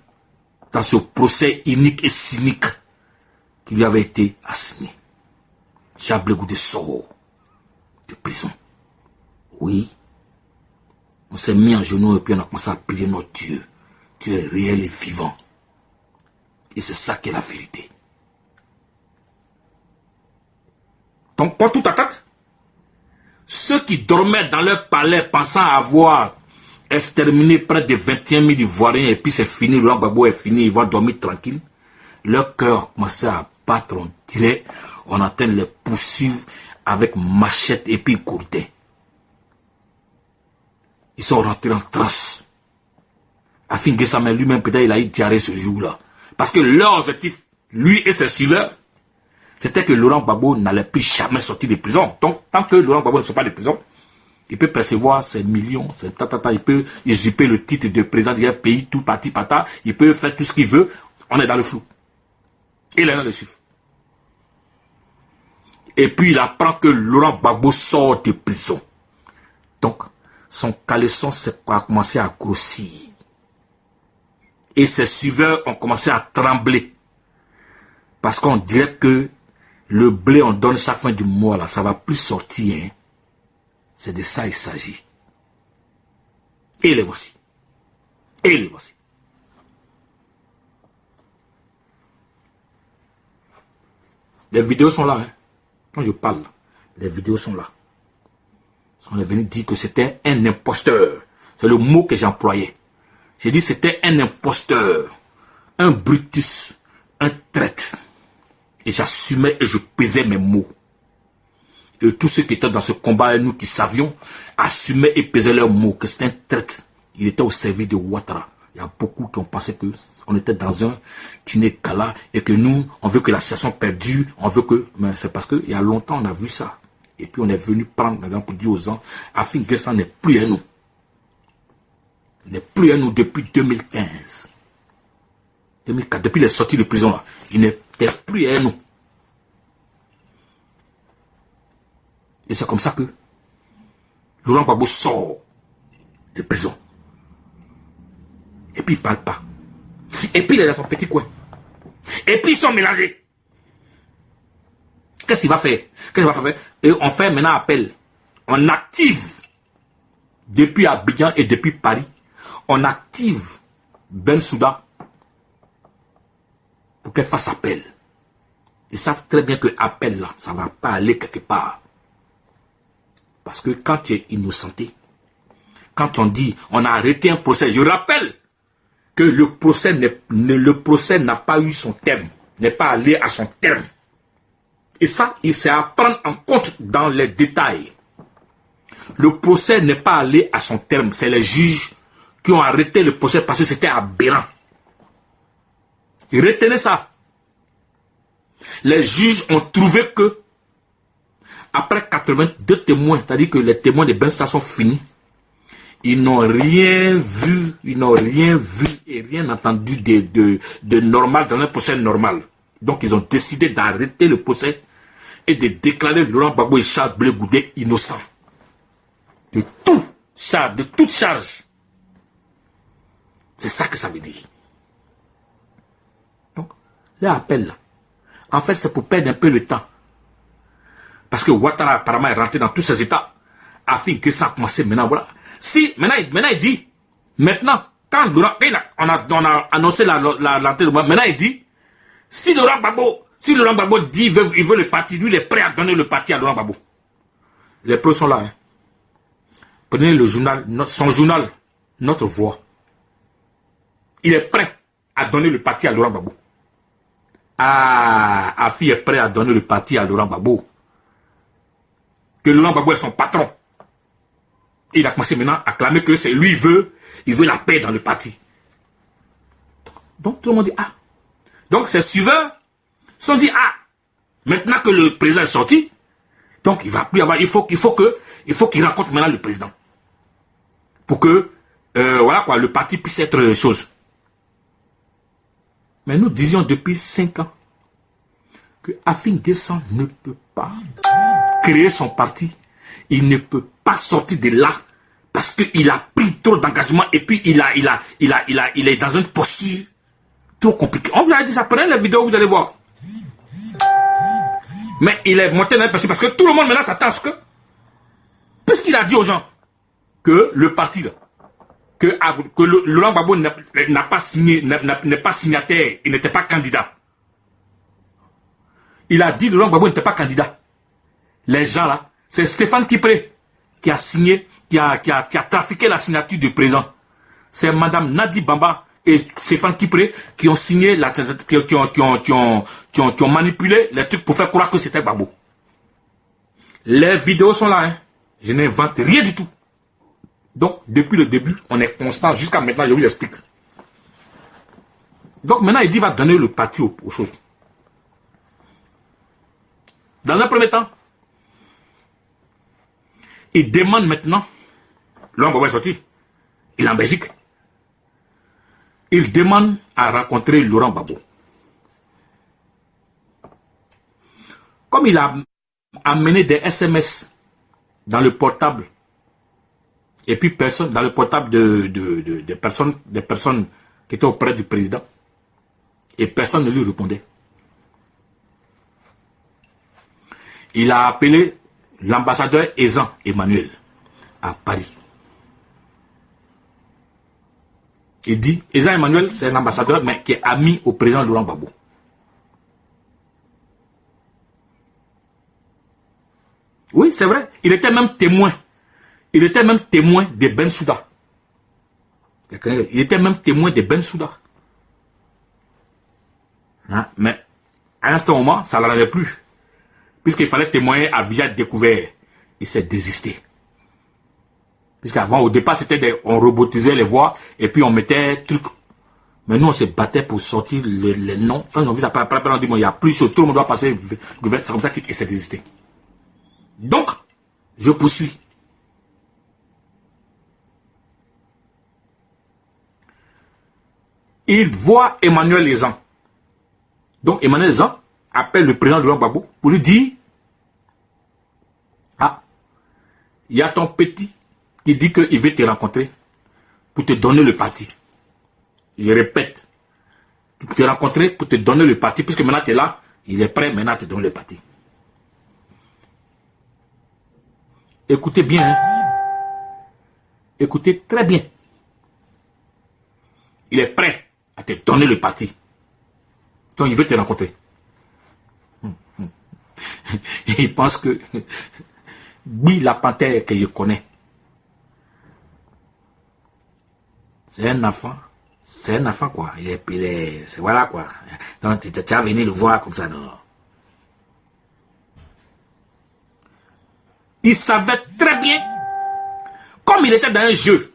dans ce procès inique et cynique qui lui avait été assigné. Chablé Goudé sort de prison. Oui, on s'est mis en genoux et puis on a commencé à prier notre Dieu. Dieu est réel et vivant. Et c'est ça qui est la vérité. Donc, pour tout attaque, ceux qui dormaient dans leur palais pensant avoir exterminé près de 21 000 Ivoiriens et puis c'est fini, Laurent Gbagbo est fini, ils vont dormir tranquille, leur cœur commençait à battre, on dirait, on entend les poursuivre avec machette et puis courtet. Ils sont rentrés en transe. Afin Guessama lui-même, peut-être, il a eu diarrhée ce jour-là. Parce que leur objectif, lui et ses suiveurs, c'était que Laurent Gbagbo n'allait plus jamais sortir de prison. Donc, tant que Laurent Gbagbo ne sort pas de prison, il peut percevoir ses millions, ses tatata, il peut usurper le titre de président du pays, tout parti pata, il peut faire tout ce qu'il veut, on est dans le flou. Et il est dans le suivre. Et puis il apprend que Laurent Gbagbo sort de prison. Donc, son caleçon a commencé à grossir. Et ses suiveurs ont commencé à trembler. Parce qu'on dirait que le blé on donne chaque fin du mois, là, ça va plus sortir. Hein. C'est de ça il s'agit. Et les voici. Et les voici. Les vidéos sont là. Hein. Quand je parle, les vidéos sont là. On est venu dire que c'était un imposteur. C'est le mot que j'employais. J'ai dit que c'était un imposteur, un Brutus, un traître. Et j'assumais et je pesais mes mots. Et tous ceux qui étaient dans ce combat, nous qui savions, assumaient et pesaient leurs mots, que c'était un traître. Il était au service de Ouattara. Il y a beaucoup qui ont pensé qu'on était dans un Kiné-Kala et que nous, on veut que la situation perdure, on veut que... Mais c'est parce qu'il y a longtemps, on a vu ça. Et puis on est venu prendre, par exemple, pour dire aux gens, afin que ça n'est plus à nous. Il n'est plus à nous depuis 2015. 2004, depuis les sorties de prison là. Il n'était plus à nous. Et c'est comme ça que Laurent Gbagbo sort de prison. Et puis il ne parle pas. Et puis il est dans son petit coin. Et puis ils sont mélangés. Qu'est-ce qu'il va faire? Qu'est-ce qu'il va faire? Et on fait maintenant appel. On active, depuis Abidjan et depuis Paris, on active Bensouda pour qu'elle fasse appel. Ils savent très bien que l'appel là, ça ne va pas aller quelque part. Parce que quand tu es innocenté, quand on dit on a arrêté un procès, je rappelle que le procès n'a pas eu son terme, n'est pas allé à son terme. Et ça, c'est à prendre en compte dans les détails. Le procès n'est pas allé à son terme. C'est les juges qui ont arrêté le procès parce que c'était aberrant. Retenez ça. Les juges ont trouvé que, après 82 témoins, c'est-à-dire que les témoins de Bensouda sont finis, ils n'ont rien vu, et rien entendu de normal dans un procès normal. Donc ils ont décidé d'arrêter le procès et de déclarer Laurent Gbagbo et Chablé Goudé innocents. De toute charge. C'est ça que ça veut dire. Donc, l'appel là, en fait c'est pour perdre un peu le temps. Parce que Ouattara apparemment est rentré dans tous ses états, afin que ça a commencé maintenant, voilà. Si, maintenant il dit, maintenant, quand on a annoncé l'entrée de moi, maintenant il dit, si Laurent Gbagbo dit il veut le parti, lui il est prêt à donner le parti à Laurent Gbagbo. Les preuves sont là. Hein. Prenez le journal, son journal, Notre Voix. Il est prêt à donner le parti à Laurent Gbagbo. Ah, Afi est prêt à donner le parti à Laurent Gbagbo. Que Laurent Gbagbo est son patron. Il a commencé maintenant à clamer que c'est lui il veut la paix dans le parti. Donc tout le monde dit ah. Donc ses suiveurs sont dit ah. Maintenant que le président est sorti, donc il va plus avoir, il faut qu'il rencontre maintenant le président. Pour que voilà quoi, le parti puisse être chose. Mais nous disions depuis 5 ans que Afin Guessam ne peut pas créé son parti, il ne peut pas sortir de là parce qu'il a pris trop d'engagement et puis il est dans une posture trop compliquée. On vous a dit ça, prenez la vidéo, vous allez voir. Mais il est monté dans le parce que tout le monde maintenant s'attend à ce que, puisqu'il a dit aux gens que le parti là, que Laurent Gbagbo n'a pas signé, n'est pas signataire, il n'était pas candidat. Il a dit que Laurent Gbagbo n'était pas candidat. Les gens là, c'est Stéphane Kipré qui a signé, qui a trafiqué la signature du président. C'est Madame Nadi Bamba et Stéphane Kipré qui ont signé, qui ont manipulé les trucs pour faire croire que c'était Gbagbo. Les vidéos sont là, hein. Je n'invente rien du tout. Donc, depuis le début, on est constant jusqu'à maintenant, je vous explique. Donc, maintenant, il dit qu'il va donner le parti aux choses. Dans un premier temps, il demande maintenant, Laurent Gbagbo est sorti, il est en Belgique, il demande à rencontrer Laurent Gbagbo. Comme il a amené des SMS dans le portable, et puis personne, dans le portable des personnes qui étaient auprès du président, et personne ne lui répondait. Il a appelé l'ambassadeur Ezan Emmanuel à Paris. Il dit, Ezan Emmanuel, c'est un ambassadeur, mais qui est ami au président Laurent Gbagbo. Oui, c'est vrai. Il était même témoin. Il était même témoin de Bensouda. Il était même témoin de Bensouda. Hein? Mais à un certain moment, ça ne l'arrivait plus. Puisqu'il fallait témoigner à visage découvert. Il s'est désisté. Puisqu'avant, au départ, c'était on robotisait les voix et puis on mettait trucs. Mais nous, on se battait pour sortir les noms. Quand on a vu ça, après, on dit, bon, il n'y a plus, tout le monde doit passer. C'est comme ça qu'il s'est désisté. Donc, je poursuis. Il voit Emmanuel Ezan. Donc, Emmanuel Ezan appelle le président Laurent Gbagbo pour lui dire, ah, il y a ton petit qui dit qu'il veut te rencontrer pour te donner le parti. Je répète, pour te rencontrer, pour te donner le parti, puisque maintenant tu es là, il est prêt maintenant à te donner le parti. Écoutez bien, hein? Écoutez très bien. Il est prêt à te donner le parti. Donc il veut te rencontrer. Il pense que oui, la panthère que je connais, c'est un enfant quoi. C'est voilà quoi. Donc tu vas venir le voir comme ça, non. Il savait très bien, comme il était dans un jeu,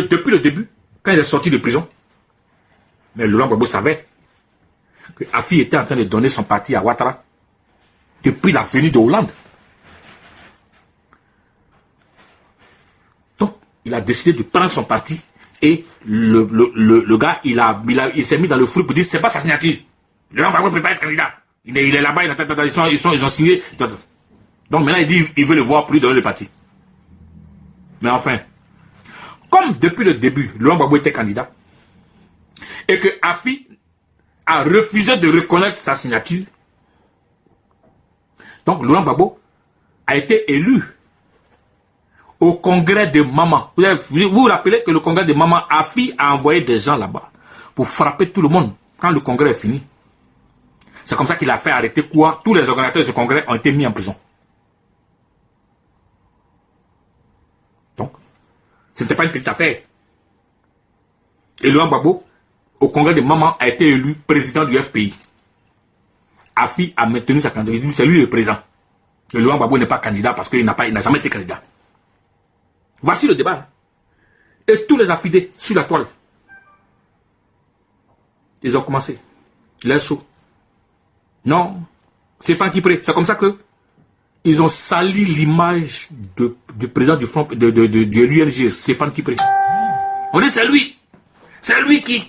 depuis le début, quand il est sorti de prison. Mais Laurent Gbagbo savait que Afi était en train de donner son parti à Ouattara depuis la venue de Hollande. Donc, il a décidé de prendre son parti et le gars, il s'est mis dans le flou pour dire c'est pas sa signature. Laurent Gbagbo ne peut pas être candidat. Il est là-bas, ils ont signé. Donc maintenant, il dit il veut le voir pour lui donner le parti. Mais enfin, comme depuis le début, Laurent Gbagbo était candidat, et que Afi a refusé de reconnaître sa signature, donc Laurent Gbagbo a été élu au congrès de Maman. Vous vous rappelez que le congrès de Maman, Afi a envoyé des gens là-bas pour frapper tout le monde quand le congrès est fini. C'est comme ça qu'il a fait arrêter quoi? Tous les organisateurs de ce congrès ont été mis en prison. Donc, ce n'était pas une petite affaire. Et Laurent Gbagbo, au congrès de Maman, a été élu président du FPI. Afi a maintenu sa candidature, c'est lui le président. Et Laurent Gbagbo n'est pas candidat parce qu'il n'a jamais été candidat. Voici le débat. Et tous les affidés sur la toile, ils ont commencé. Il est chaud. Non, c'est Stéphane Kipré. C'est comme ça que ils ont sali l'image du président du front de l'UNG, Stéphane Kipré. On dit c'est lui. C'est lui qui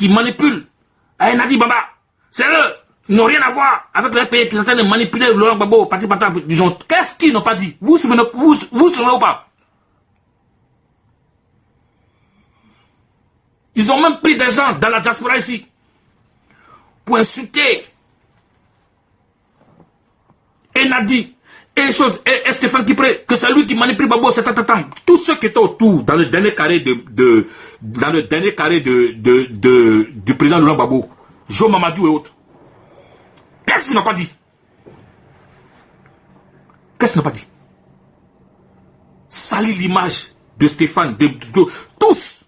manipule. Nadi Bamba. C'est eux. Ils n'ont rien à voir avec le FPI qui sont en train de manipuler Laurent Gbagbo, parti partant. Qu'est-ce qu'ils n'ont pas dit? Vous vous souvenez ou pas? Ils ont même pris des gens dans la diaspora ici pour insulter et Nadi et Stéphane Kipré, que c'est lui qui manipule Gbagbo, c'est tous ceux qui étaient autour dans le dernier carré du président Laurent Gbagbo, Jo Mamadou et autres. Qu'est-ce qu'ils n'ont pas dit? Qu'est-ce qu'ils n'ont pas dit? Salir l'image de Stéphane, tous.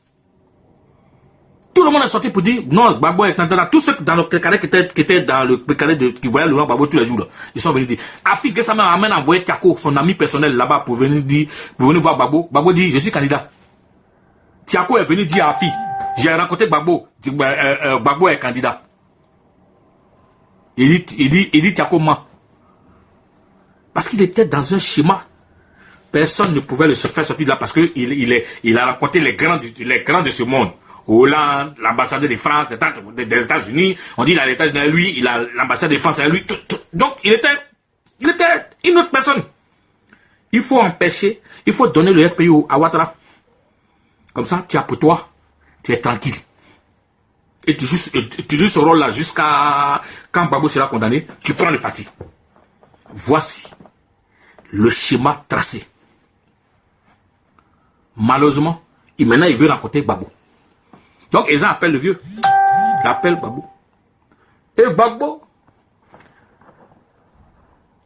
Tout le monde est sorti pour dire non, Gbagbo est candidat. Tous ceux dans le carré qui étaient dans le carré qui voyaient Laurent Gbagbo tous les jours, là, ils sont venus dire. Afi Gessama a même envoyé Tiako, son ami personnel là-bas, pour venir voir Gbagbo. Gbagbo dit je suis candidat. Tiako est venu dire à Afi, j'ai rencontré Gbagbo. Gbagbo est candidat. Il dit Tiako ment. Parce qu'il était dans un schéma. Personne ne pouvait le faire sortir de là parce qu'il a rencontré les grands de ce monde. Hollande, l'ambassadeur de France, des États-Unis. On dit qu'il a lui, il a l'ambassade de France à lui. Donc, il était une autre personne. Il faut empêcher, il faut donner le FPI à Ouattara. Comme ça, tu as pour toi, tu es tranquille. Et tu joues ce rôle-là jusqu'à quand Gbagbo sera condamné, tu prends le parti. Voici le schéma tracé. Malheureusement, maintenant il veut rencontrer Gbagbo. Donc, ils appellent le vieux. Il appelle Gbagbo. Et Gbagbo,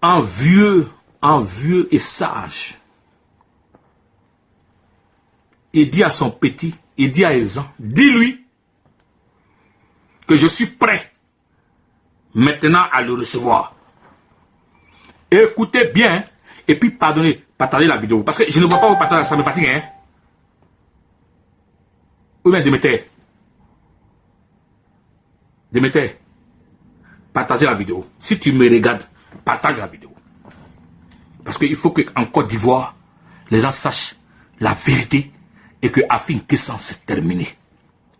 en vieux et sage, il dit à son petit, il dit à Ezan, dis-lui que je suis prêt maintenant à le recevoir. Écoutez bien, et puis partagez la vidéo. Parce que je ne vois pas vous partager, ça me fatigue, hein. Ou bien Déméter, partagez la vidéo. Si tu me regardes, partage la vidéo. Parce qu'il faut qu'en Côte d'Ivoire, les gens sachent la vérité et que Afin Kessan c'est terminé.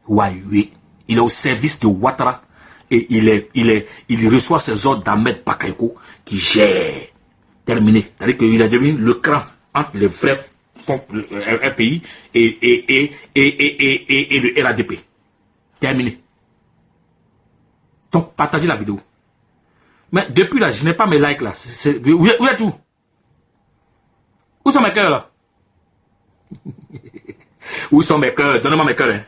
Oui, il est au service de Ouattara et il reçoit ses ordres d'Ahmed Bakayoko qui gère. Terminé. C'est-à-dire qu'il est devenu le cran entre les vrais FPI et le RADP. Terminé. Donc, partagez la vidéo. Mais depuis là, je n'ai pas mes likes là. Où est tout? Où sont mes cœurs là? Où sont mes cœurs? Donnez-moi mes cœurs. Hein.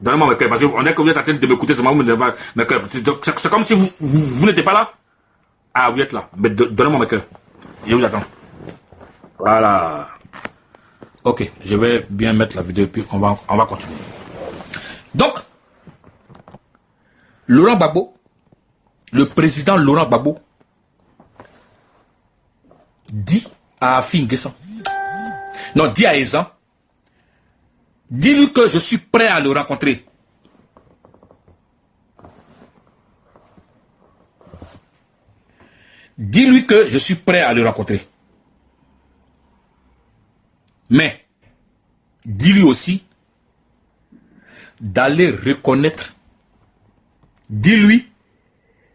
Donnez-moi mes cœurs. Parce qu'on est que vous êtes en train de m'écouter, c'est moi qui me mes cœurs. C'est comme si vous n'étiez pas là. Ah, vous êtes là. Mais donnez-moi mes cœurs. Je vous attends. Voilà. Ok, je vais bien mettre la vidéo et puis on va continuer. Donc, Laurent Gbagbo, le président Laurent Gbagbo, dit à Afin Kessan, non, dit à Ezan, dis-lui que je suis prêt à le rencontrer. Dis-lui que je suis prêt à le rencontrer. Mais, dis-lui aussi d'aller reconnaître, dis-lui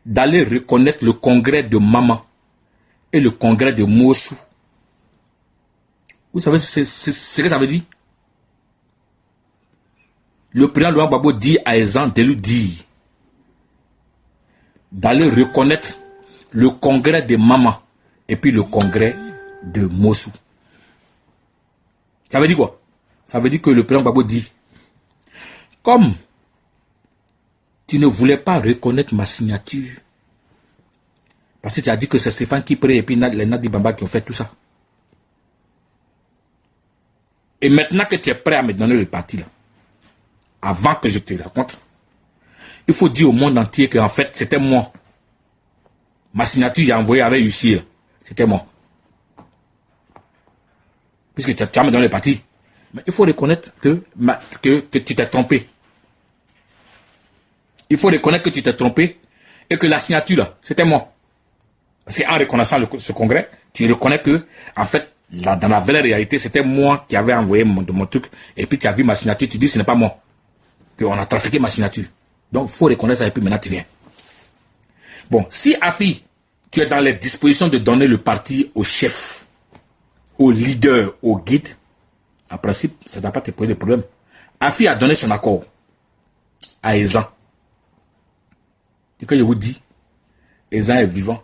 d'aller reconnaître le congrès de Maman et le congrès de Mossou. Vous savez ce que ça veut dire? Le président Laurent Gbagbo dit à Ezan de lui dire d'aller reconnaître le congrès de Maman et puis le congrès de Mossou. Ça veut dire quoi? Ça veut dire que le président Gbagbo dit, comme tu ne voulais pas reconnaître ma signature, parce que tu as dit que c'est Stéphane Kipré et puis les Nadi Bamba qui ont fait tout ça. Et maintenant que tu es prêt à me donner le parti là, avant que je te raconte, il faut dire au monde entier qu'en fait c'était moi. Ma signature j'ai envoyée avec Lucie, c'était moi. Puisque tu as me donné le parti. Mais il faut reconnaître que tu t'es trompé. Il faut reconnaître que tu t'es trompé et que la signature là, c'était moi. C'est en reconnaissant ce congrès, tu reconnais que, en fait, dans la vraie réalité, c'était moi qui avais envoyé mon truc. Et puis tu as vu ma signature, tu dis ce n'est pas moi. Qu'on a trafiqué ma signature. Donc il faut reconnaître ça et puis maintenant tu viens. Bon, si Afi, tu es dans les dispositions de donner le parti au chef, au leader, au guide, en principe, ça ne doit pas te poser de problème. Afi a donné son accord à Ezan. Et quand je vous dis, Ezan est vivant.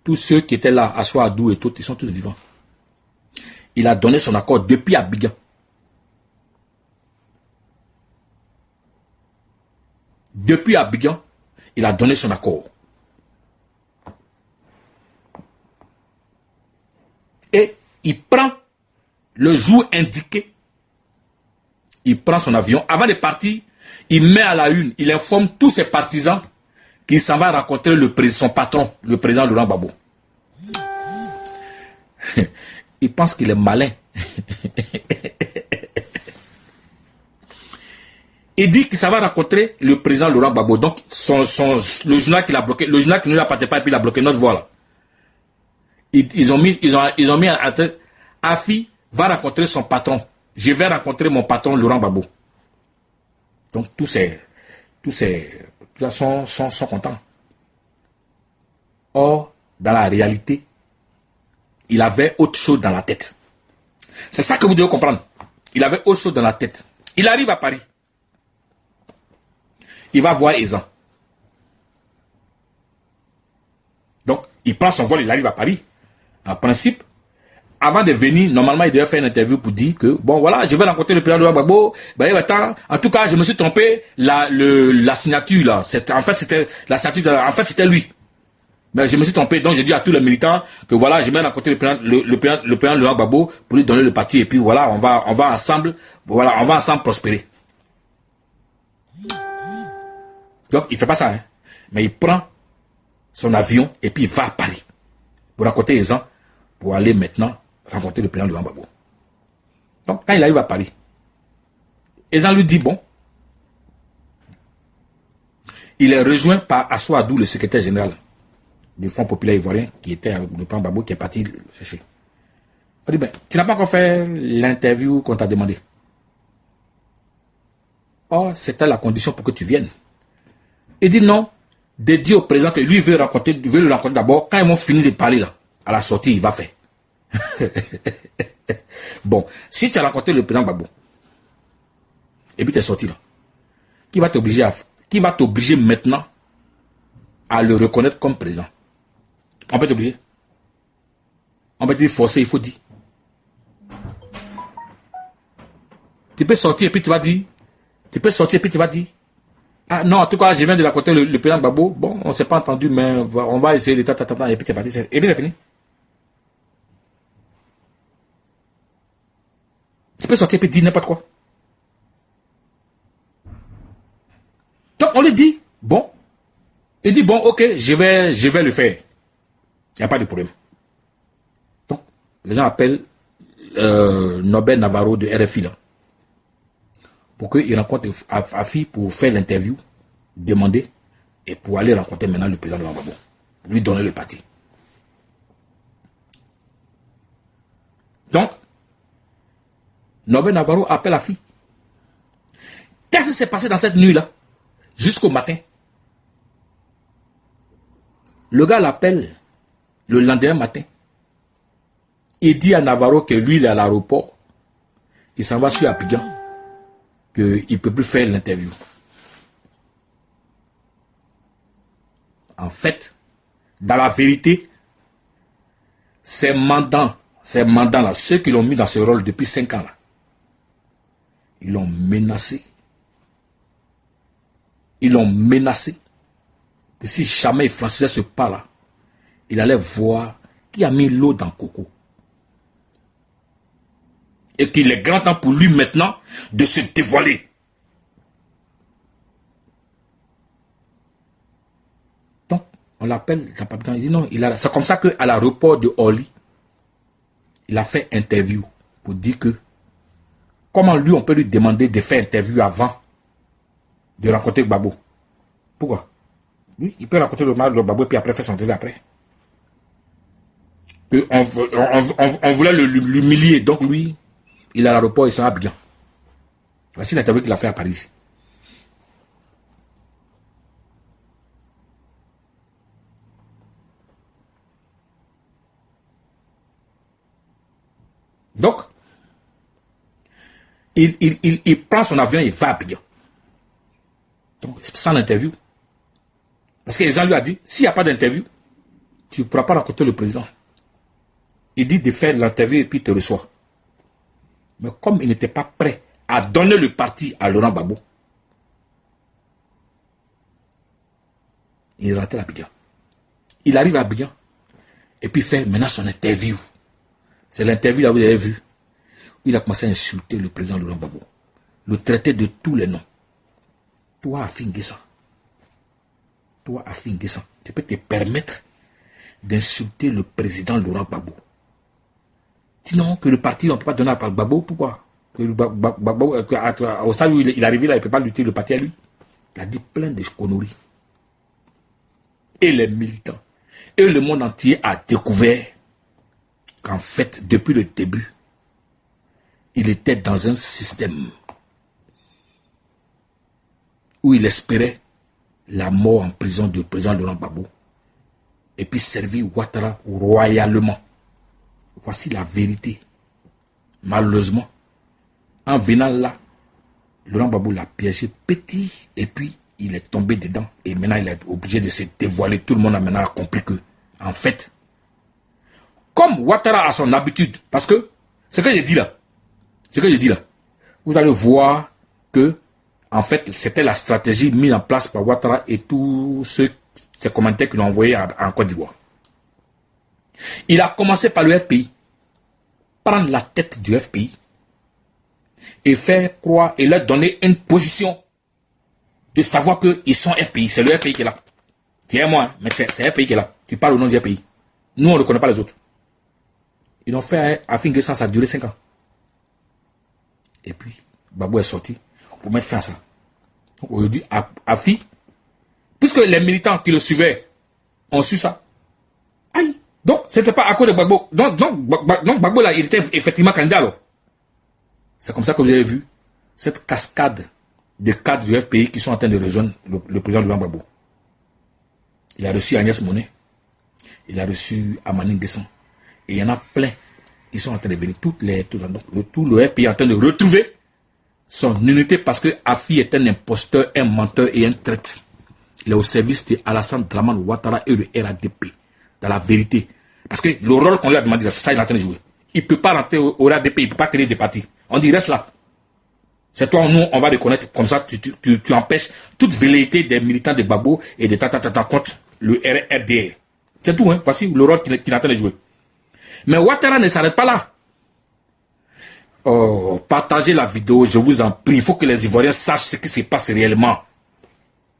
Tous ceux qui étaient là, Assoadou et tout, ils sont tous vivants. Il a donné son accord depuis Abidjan. Depuis Abidjan, il a donné son accord. Et il prend le jour indiqué. Il prend son avion. Avant de partir, il met à la une, il informe tous ses partisans qu'il s'en va rencontrer son patron, le président Laurent Gbagbo. Il pense qu'il est malin. Il dit qu'il s'en va rencontrer le président Laurent Gbagbo. Donc, le journal qu'il a bloqué, le journal qui ne lui appartient pas, et puis il a bloqué notre voix là. Ils ont mis à tête, Afi va rencontrer son patron. Je vais rencontrer mon patron Laurent Gbagbo. Donc, tous sont contents. Or, dans la réalité, il avait autre chose dans la tête. C'est ça que vous devez comprendre. Il avait autre chose dans la tête. Il arrive à Paris. Il va voir Ezan. Donc, il prend son vol, il arrive à Paris. En principe, avant de venir, normalement, il devait faire une interview pour dire que, bon, voilà, je vais rencontrer le président de Gbagbo. Ben, attends, en tout cas, je me suis trompé. La signature, là, en fait, c'était la signature, en fait, c'était lui. Mais je me suis trompé, donc j'ai dit à tous les militants que voilà, je vais rencontrer le président Laurent Gbagbo pour lui donner le parti, et puis voilà, on va ensemble, voilà, on va ensemble prospérer. Donc, il fait pas ça, hein. Mais il prend son avion, et puis il va à Paris, pour rencontrer les gens, pour aller maintenant rencontrer le président Laurent Gbagbo. Donc, quand il arrive à Paris, Ezan lui dit, bon, il est rejoint par Assoadou, le secrétaire général du Fonds populaire ivoirien, qui était le président Gbagbo, qui est parti le chercher. On dit, ben, tu n'as pas encore fait l'interview qu'on t'a demandé. Oh, c'était la condition pour que tu viennes. Il dit non, de dire au président que lui veut le rencontrer d'abord. Quand ils vont finir de parler là, à la sortie, il va faire. Bon, si tu as rencontré le président Gbagbo, et puis tu es sorti là, qui va t'obliger maintenant à le reconnaître comme président? On peut t'obliger. On peut te forcer, il faut dire. Tu peux sortir et puis tu vas dire. Ah non, en tout cas, je viens de rencontrer le président Gbagbo. Bon, on ne s'est pas entendu, mais on va essayer de et puis tu es parti. Et puis c'est fini. Tu peux sortir et puis dire n'importe quoi. Donc on lui dit, bon. Il dit, bon, ok, je vais le faire. Il n'y a pas de problème. Donc, les gens appellent Norbert Navarro de RFI là, pour qu'il rencontre Afi pour faire l'interview, demander, et pour aller rencontrer maintenant le président de Gbagbo, pour lui donner le parti. Donc, Norbert Navarro appelle Afi. Qu'est-ce qui s'est passé dans cette nuit-là, jusqu'au matin? Le gars l'appelle le lendemain matin. Il dit à Navarro que lui, il est à l'aéroport. Il s'en va sur Abidjan. Qu'il ne peut plus faire l'interview. En fait, dans la vérité, ces mandants-là, ceux qui l'ont mis dans ce rôle depuis 5 ans, là, ils l'ont menacé. Que si jamais il franchissait ce pas-là, il allait voir qui a mis l'eau dans le coco. Et qu'il est grand temps pour lui maintenant de se dévoiler. Donc, on l'appelle, il dit non, c'est comme ça qu'à l'aéroport de Orly, il a fait interview pour dire que comment lui, on peut lui demander de faire interview avant de rencontrer Gbagbo. Pourquoi? Oui, il peut rencontrer le Gbagbo et puis après faire son interview après. On voulait l'humilier, donc lui, il est à l'aéroport, il s'en va bien. Voici l'interview qu'il a fait à Paris. Donc, il prend son avion et va à Abidjan. Donc, sans interview. Parce que les gens lui ont dit, s'il n'y a pas d'interview, tu ne pourras pas rencontrer le président. Il dit de faire l'interview et puis il te reçoit. Mais comme il n'était pas prêt à donner le parti à Laurent Gbagbo, il est rentré à Abidjan. Il arrive à Abidjan et puis fait maintenant son interview. C'est l'interview là, vous avez vu. Il a commencé à insulter le président Laurent Gbagbo. Le traiter de tous les noms. Toi, Afin Guessan. Toi, Afin Guessan. Tu peux te permettre d'insulter le président Laurent Gbagbo. Sinon, que le parti, on ne peut pas donner à Gbagbo. Pourquoi? Que Gbagbo, au stade où il est arrivé là, il ne peut pas lutter le parti à lui. Il a dit plein de conneries. Et les militants, et le monde entier a découvert qu'en fait, depuis le début, il était dans un système où il espérait la mort en prison du président Laurent Gbagbo et puis servir Ouattara royalement. Voici la vérité. Malheureusement, en venant là, Laurent Gbagbo l'a piégé petit et puis il est tombé dedans et maintenant il est obligé de se dévoiler. Tout le monde a maintenant compris que, en fait, comme Ouattara a son habitude, parce que ce que je dis là, vous allez voir que, en fait, c'était la stratégie mise en place par Ouattara et tous ces commentaires qu'il a envoyés en Côte d'Ivoire. Il a commencé par le FPI, prendre la tête du FPI et faire croire et leur donner une position de savoir qu'ils sont FPI. C'est le FPI qui est là. Tu es moi, mais c'est le FPI qui est là. Tu parles au nom du FPI. Nous, on ne connaît pas les autres. Ils ont fait Afin Guessan, ça a duré 5 ans. Et puis, Gbagbo est sorti pour mettre fin à ça. Donc, aujourd'hui, Afi, puisque les militants qui le suivaient ont su ça, aïe, donc, c'était pas à cause de Gbagbo. Donc Gbagbo, là, il était effectivement candidat, alors. C'est comme ça que vous avez vu cette cascade de cadres du FPI qui sont en train de rejoindre le président Laurent Gbagbo. Il a reçu Agnès Monet, il a reçu Amani Guessan, et il y en a plein. Ils sont en train de venir, tout le FPI est en train de retrouver son unité parce que Afi est un imposteur, un menteur et un traître. Il est au service de Alassane Dramane Ouattara et le RADP. Dans la vérité. Parce que le rôle qu'on lui a demandé, c'est ça qu'il est en train de jouer. Il ne peut pas rentrer au RADP, il ne peut pas créer des partis. On dit reste là. C'est toi, nous, on va reconnaître comme ça, tu empêches toute velléité des militants de Gbagbo et de contre le RDR. C'est tout, hein. Voici le rôle qu'il est en train de jouer. Mais Ouattara ne s'arrête pas là. Oh, partagez la vidéo, je vous en prie. Il faut que les Ivoiriens sachent ce qui se passe réellement.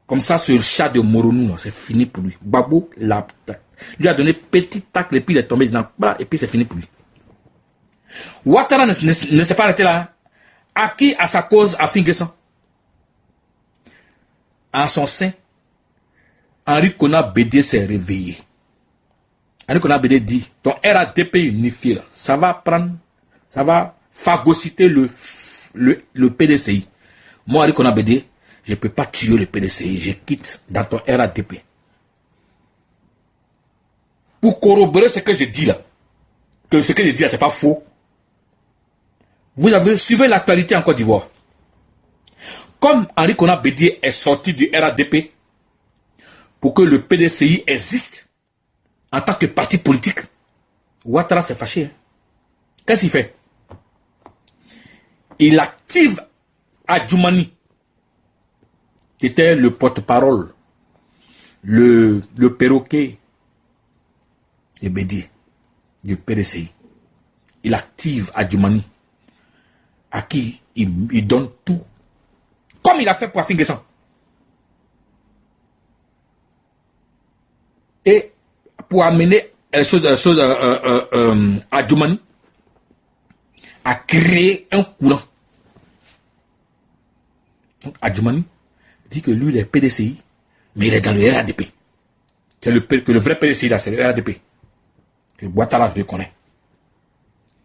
Comme ça, ce chat de Moronou, c'est fini pour lui. Gbagbo lui a donné petit tacle et puis il est tombé dedans. Et puis c'est fini pour lui. Ouattara ne s'est pas arrêté là. À qui, à sa cause, Afin Guessan? En son sein, Henri Konan Bédié s'est réveillé. Henri Konan Bédié dit, ton RADP unifié, là, ça va phagocyter le PDCI. Moi, Henri Konan Bédié, je ne peux pas tuer le PDCI, je quitte dans ton RADP. Pour corroborer ce que je dis là, que ce que je dis là, c'est pas faux. Vous avez suivi l'actualité en Côte d'Ivoire. Comme Henri Konan Bédié est sorti du RADP pour que le PDCI existe en tant que parti politique, Ouattara s'est fâché. Hein. Qu'est-ce qu'il fait? Il active Adjoumani, qui était le porte-parole, le perroquet de Bédié, du PDCI. Il active Adjoumani, à qui il donne tout, comme il a fait pour Afin Guessan. Et pour amener Adjoumani à créer un courant. Donc Adjoumani dit que lui, il est PDCI, mais il est dans le RADP. C'est le vrai PDCI là, c'est le RADP. Que Ouattara le connaît.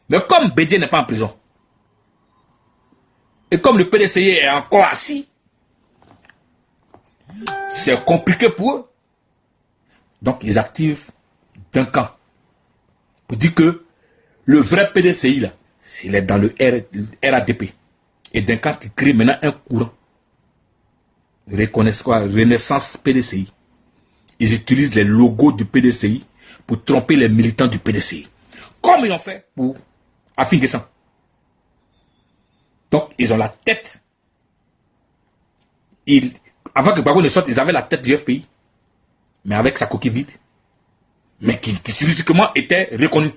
Mais comme Bédié n'est pas en prison, et comme le PDCI est encore assis, c'est compliqué pour eux. Donc ils activent d'un camp. Pour dire que le vrai PDCI là, Il est dans le RADP. Et d'un camp qui crée maintenant un courant. Reconnaissent quoi? Renaissance PDCI. Ils utilisent les logos du PDCI pour tromper les militants du PDCI. Comme ils l'ont fait pour Afin Guessan. Donc, ils ont la tête. Avant que Gbagbo ne sorte, ils avaient la tête du FPI. Mais avec sa coquille vide. Mais qui juridiquement était reconnu.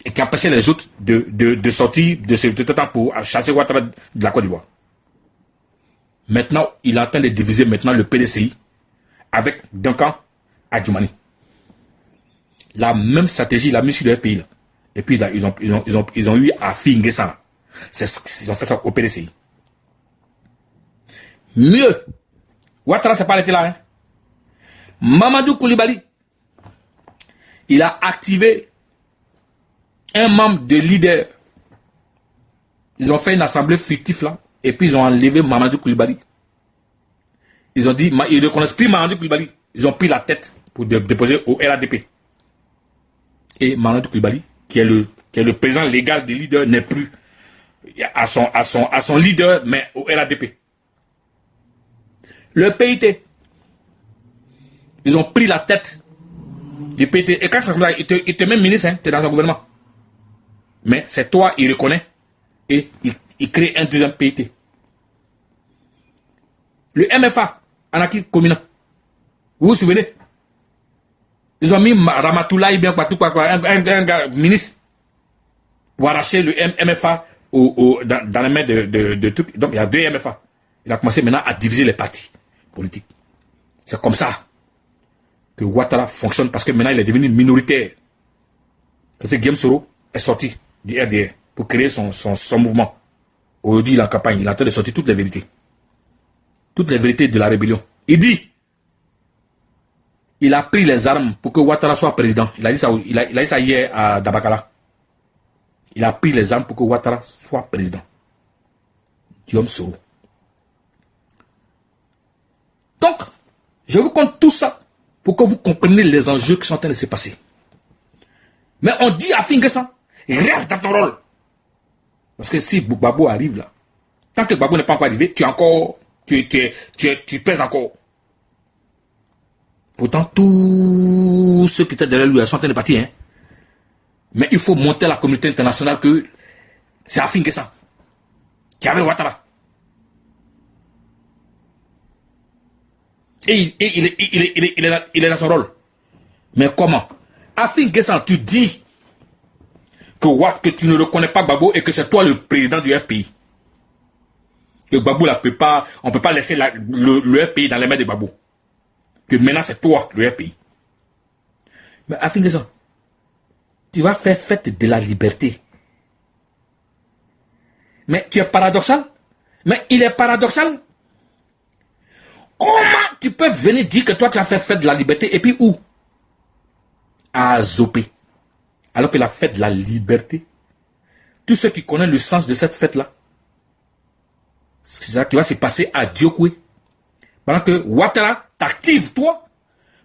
Et qui empêchait les autres de sortir de ce temps pour chasser Ouattara de la Côte d'Ivoire. Maintenant, il est en train de diviser maintenant le PDCI avec Duncan Adjumani. La même stratégie, il a mis sur le FPI. Là. Et puis, là, ils ont eu à finir ça. Ils ont fait ça au PDCI. Mieux, Ouattara s'est pas arrêté là. Hein. Mamadou Koulibaly, il a activé un membre de leader. Ils ont fait une assemblée fictive là. Et puis ils ont enlevé Mamadou Koulibaly. Ils ont dit, ils ne reconnaissent plus Mamadou Koulibaly. Ils ont pris la tête pour déposer au RADP. Et Mamadou Koulibaly, qui est le président légal des leaders, n'est plus à son leader, mais au RADP. Le PIT, ils ont pris la tête du PIT. Et quand il était même ministre, hein, tu es dans un gouvernement. Mais c'est toi, il reconnaît. Et il crée un deuxième PIT. Le MFA, Anaki Komina. Vous vous souvenez? Ils ont mis Ramatoulaye bien un gars ministre pour arracher le MFA dans les mains de trucs. Donc il y a 2 MFA. Il a commencé maintenant à diviser les partis politiques. C'est comme ça que Ouattara fonctionne parce que maintenant il est devenu minoritaire. Parce que Guillaume Soro est sorti du RDR pour créer son mouvement. Aujourd'hui, il est en campagne. Il est en train de sortir toutes les vérités. Toutes les vérités de la rébellion. Il dit, il a pris les armes pour que Ouattara soit président. Il a dit ça hier à Dabakala. Il a pris les armes pour que Ouattara soit président. Guillaume Soro. Donc, je vous compte tout ça pour que vous compreniez les enjeux qui sont en train de se passer. Mais on dit à Finguessan, reste dans ton rôle. Parce que si Gbagbo arrive là, tant que Gbagbo n'est pas encore arrivé, tu pèses encore. Pourtant, tous ceux qui étaient derrière lui sont en train de partir. Hein. Mais il faut montrer à la communauté internationale que c'est Afin Guessan qui avait Ouattara. Et il est dans son rôle. Mais comment? Afin Guessan, tu dis que tu ne reconnais pas Gbagbo et que c'est toi le président du FPI. Que Gbagbo on ne peut pas laisser le FPI dans les mains de Gbagbo. Que maintenant c'est toi le FPI. Mais Afin Guessan, tu vas faire fête de la liberté. Mais tu es paradoxal. Mais il est paradoxal. Comment tu peux venir dire que toi tu as fait fête de la liberté et puis où? À Zopé. Alors que la fête de la liberté, tous ceux qui connaissent le sens de cette fête-là, c'est ça qui va se passer à Diokwe. Pendant que Ouattara t'active toi,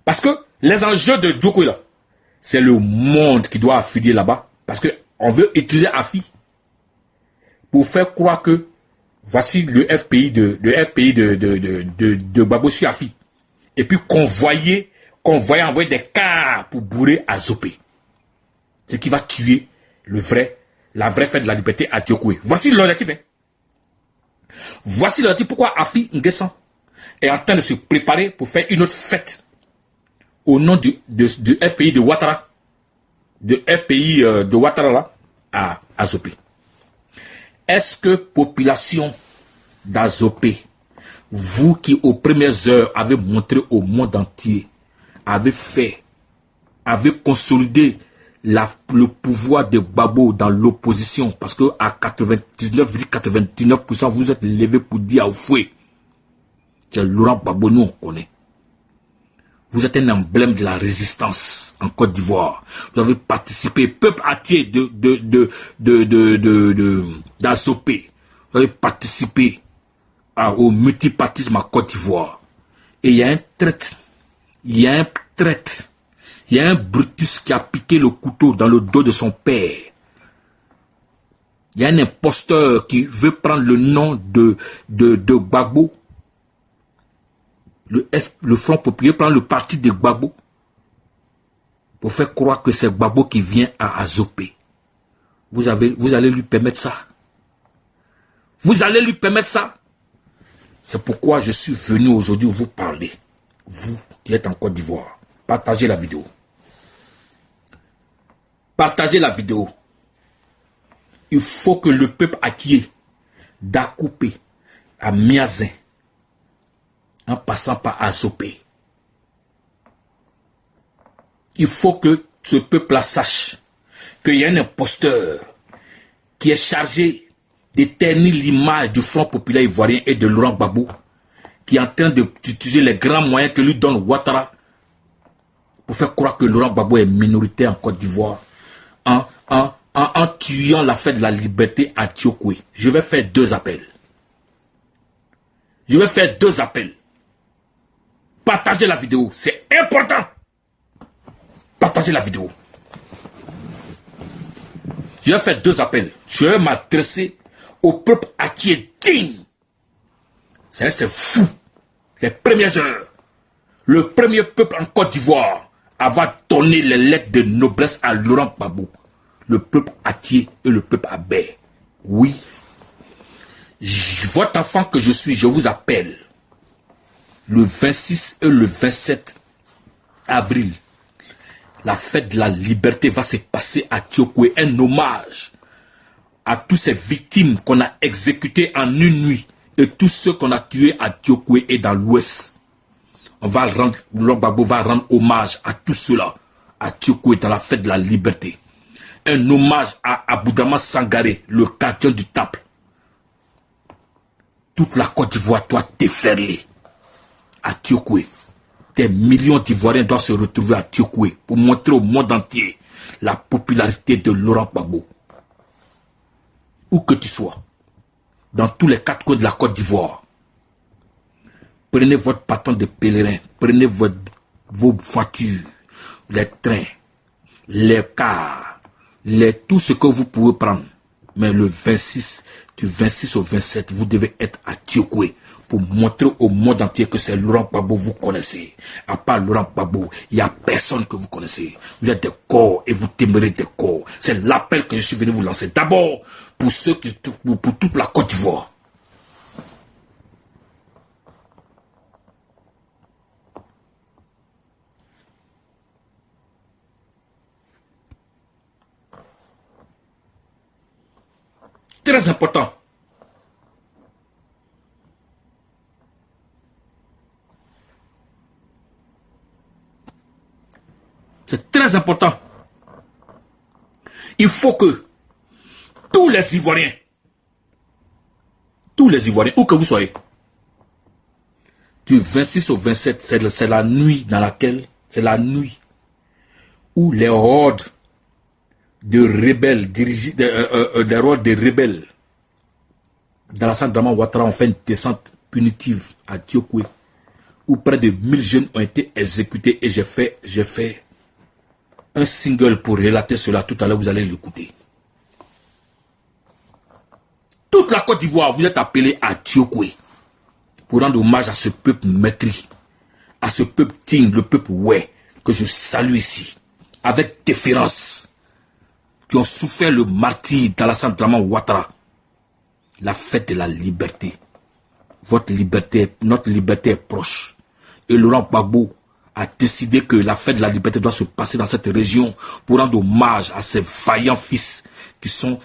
parce que les enjeux de Diokwe là, c'est le monde qui doit affilier là-bas, parce que on veut utiliser AFI pour faire croire que voici le FPI de Gbagbo sur AFI. Et puis envoyer des cars pour bourrer à Zopé. Ce qui va tuer la vraie fête de la liberté à Diokwe. Voici l'objectif. Hein. Voici l'objectif pourquoi Afin Guessan est en train de se préparer pour faire une autre fête au nom du FPI de Ouattara. De FPI de Ouattara là, à Zopé. Est-ce que population d'Azopé, vous qui aux premières heures avez montré au monde entier, avez consolidé le pouvoir de Gbagbo dans l'opposition, parce que à 99,99%, vous êtes levé pour dire au fouet, c'est Laurent Gbagbo, nous on connaît. Vous êtes un emblème de la résistance en Côte d'Ivoire. Vous avez participé, peuple entier d'Azopé. Vous avez participé au multipartisme en Côte d'Ivoire. Et il y a un traître. Il y a un Brutus qui a piqué le couteau dans le dos de son père. Il y a un imposteur qui veut prendre le nom de Gbagbo. Le Front populaire prend le parti de Gbagbo pour faire croire que c'est Gbagbo qui vient à Azopé. Vous allez lui permettre ça. Vous allez lui permettre ça. C'est pourquoi je suis venu aujourd'hui vous parler. Vous qui êtes en Côte d'Ivoire, partagez la vidéo. Partagez la vidéo. Il faut que le peuple acquiert d'Akoupé à Miazin, en passant par Azopé. Il faut que ce peuple-là sache qu'il y a un imposteur qui est chargé d'éternir l'image du Front populaire ivoirien et de Laurent Gbagbo, qui est en train d'utiliser les grands moyens que lui donne Ouattara pour faire croire que Laurent Gbagbo est minoritaire en Côte d'Ivoire, en tuant la fête de la liberté à Tiokoué. Je vais faire 2 appels. Je vais faire 2 appels. Partagez la vidéo, c'est important. Partagez la vidéo. Je vais faire 2 appels. Je vais m'adresser au peuple à qui est digne. C'est fou. Les premières heures. Le premier peuple en Côte d'Ivoire va donner les lettres de noblesse à Laurent Gbagbo. Le peuple Atié et le peuple Abé. Oui. Votre enfant que je suis, je vous appelle. Le 26 et le 27 avril. La fête de la liberté va se passer à Tiokoué. Un hommage à toutes ces victimes qu'on a exécutées en une nuit. Et tous ceux qu'on a tués à Tiokoué et dans l'ouest. Laurent Gbagbo va rendre hommage à tout cela. À Tiokoué dans la fête de la liberté. Un hommage à Aboudama Sangaré, le gardien du temple. Toute la Côte d'Ivoire doit déferler à Tiokoué. Des millions d'Ivoiriens doivent se retrouver à Tiokoué pour montrer au monde entier la popularité de Laurent Gbagbo. Où que tu sois, dans tous les 4 coins de la Côte d'Ivoire, prenez votre bâton de pèlerin, prenez vos voitures, les trains, les cars, tout ce que vous pouvez prendre. Mais le 26, du 26 au 27, vous devez être à Tiokoué pour montrer au monde entier que c'est Laurent Gbagbo vous connaissez. À part Laurent Gbagbo, il n'y a personne que vous connaissez. Vous êtes des corps et vous témerez des corps. C'est l'appel que je suis venu vous lancer. D'abord, pour toute la Côte d'Ivoire. Très important. C'est très important. Il faut que tous les Ivoiriens, où que vous soyez, du 26 au 27, c'est la nuit dans laquelle, c'est la nuit où les hordes de rebelles, des hordes de rebelles, dans la Dama Ouattara ont fait une descente punitive à Tiokoué, où près de 1000 jeunes ont été exécutés et j'ai fait un single pour relater cela. Tout à l'heure, vous allez l'écouter. Toute la Côte d'Ivoire, vous êtes appelés à Tiokoué pour rendre hommage à ce peuple maîtris, à ce peuple digne, le peuple ouais, que je salue ici, avec déférence, qui ont souffert le martyre d'Alassane Dramane Ouattara. La fête de la liberté. Votre liberté, notre liberté est proche. Et Laurent Gbagbo a décidé que la fête de la liberté doit se passer dans cette région pour rendre hommage à ces vaillants fils qui sont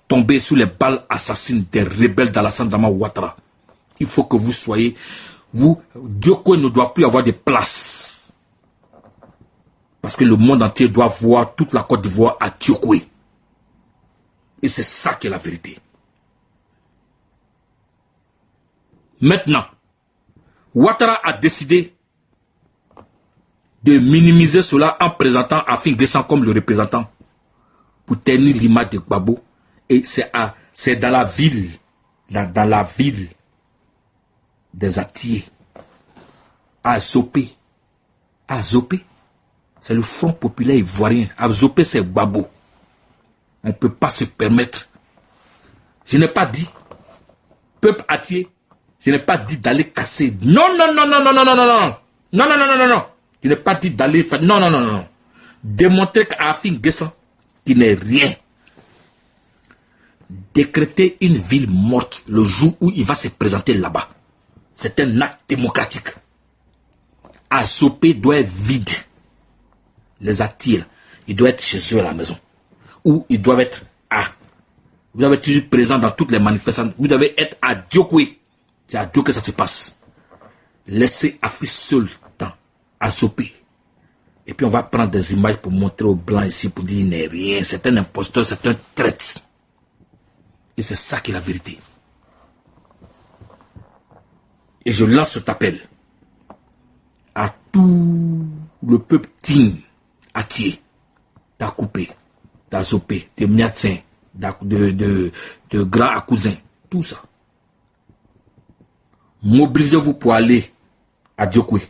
tombés sous les balles assassines des rebelles d'Alassane Dramane Ouattara. Il faut que vous soyez, Tiokoué ne doit plus avoir de place. Parce que le monde entier doit voir toute la Côte d'Ivoire à Tiokoué. Et c'est ça qui est la vérité. Maintenant, Ouattara a décidé de minimiser cela en présentant Afin Guessan comme le représentant pour tenir l'image de Gbagbo. Et c'est dans la ville, dans la ville des Atiés, à Azopé. Azopé, c'est le Front populaire ivoirien. Azopé, c'est Gbagbo. On ne peut pas se permettre Je n'ai pas dit, peuple atié, je n'ai pas dit d'aller casser. Non, non, non, non, non, non, non, non, non. Non, non, non, non, non, non. Je n'ai pas dit d'aller faire. Non, non, non, non. Démontrer qu'Afin Guessan, qui n'est rien, décréter une ville morte le jour où il va se présenter là-bas. C'est un acte démocratique. Azopé doit être vide. Les attire. Ils doivent être chez eux à la maison. Ou ils doivent être à. Vous devez être toujours présent dans toutes les manifestations. Vous devez être à Diokwe. C'est à Dieu que ça se passe. Laissez Afi seul dans Azopé. Et puis on va prendre des images pour montrer aux blancs ici pour dire il n'est rien. C'est un imposteur, c'est un traître. Et c'est ça qui est la vérité. Et je lance cet appel à tout le peuple digne, Atié, d'Akoupé, d'Azopé, de Miatsin, de Grand Akousin, tout ça. Mobilisez-vous pour aller à Diokwe.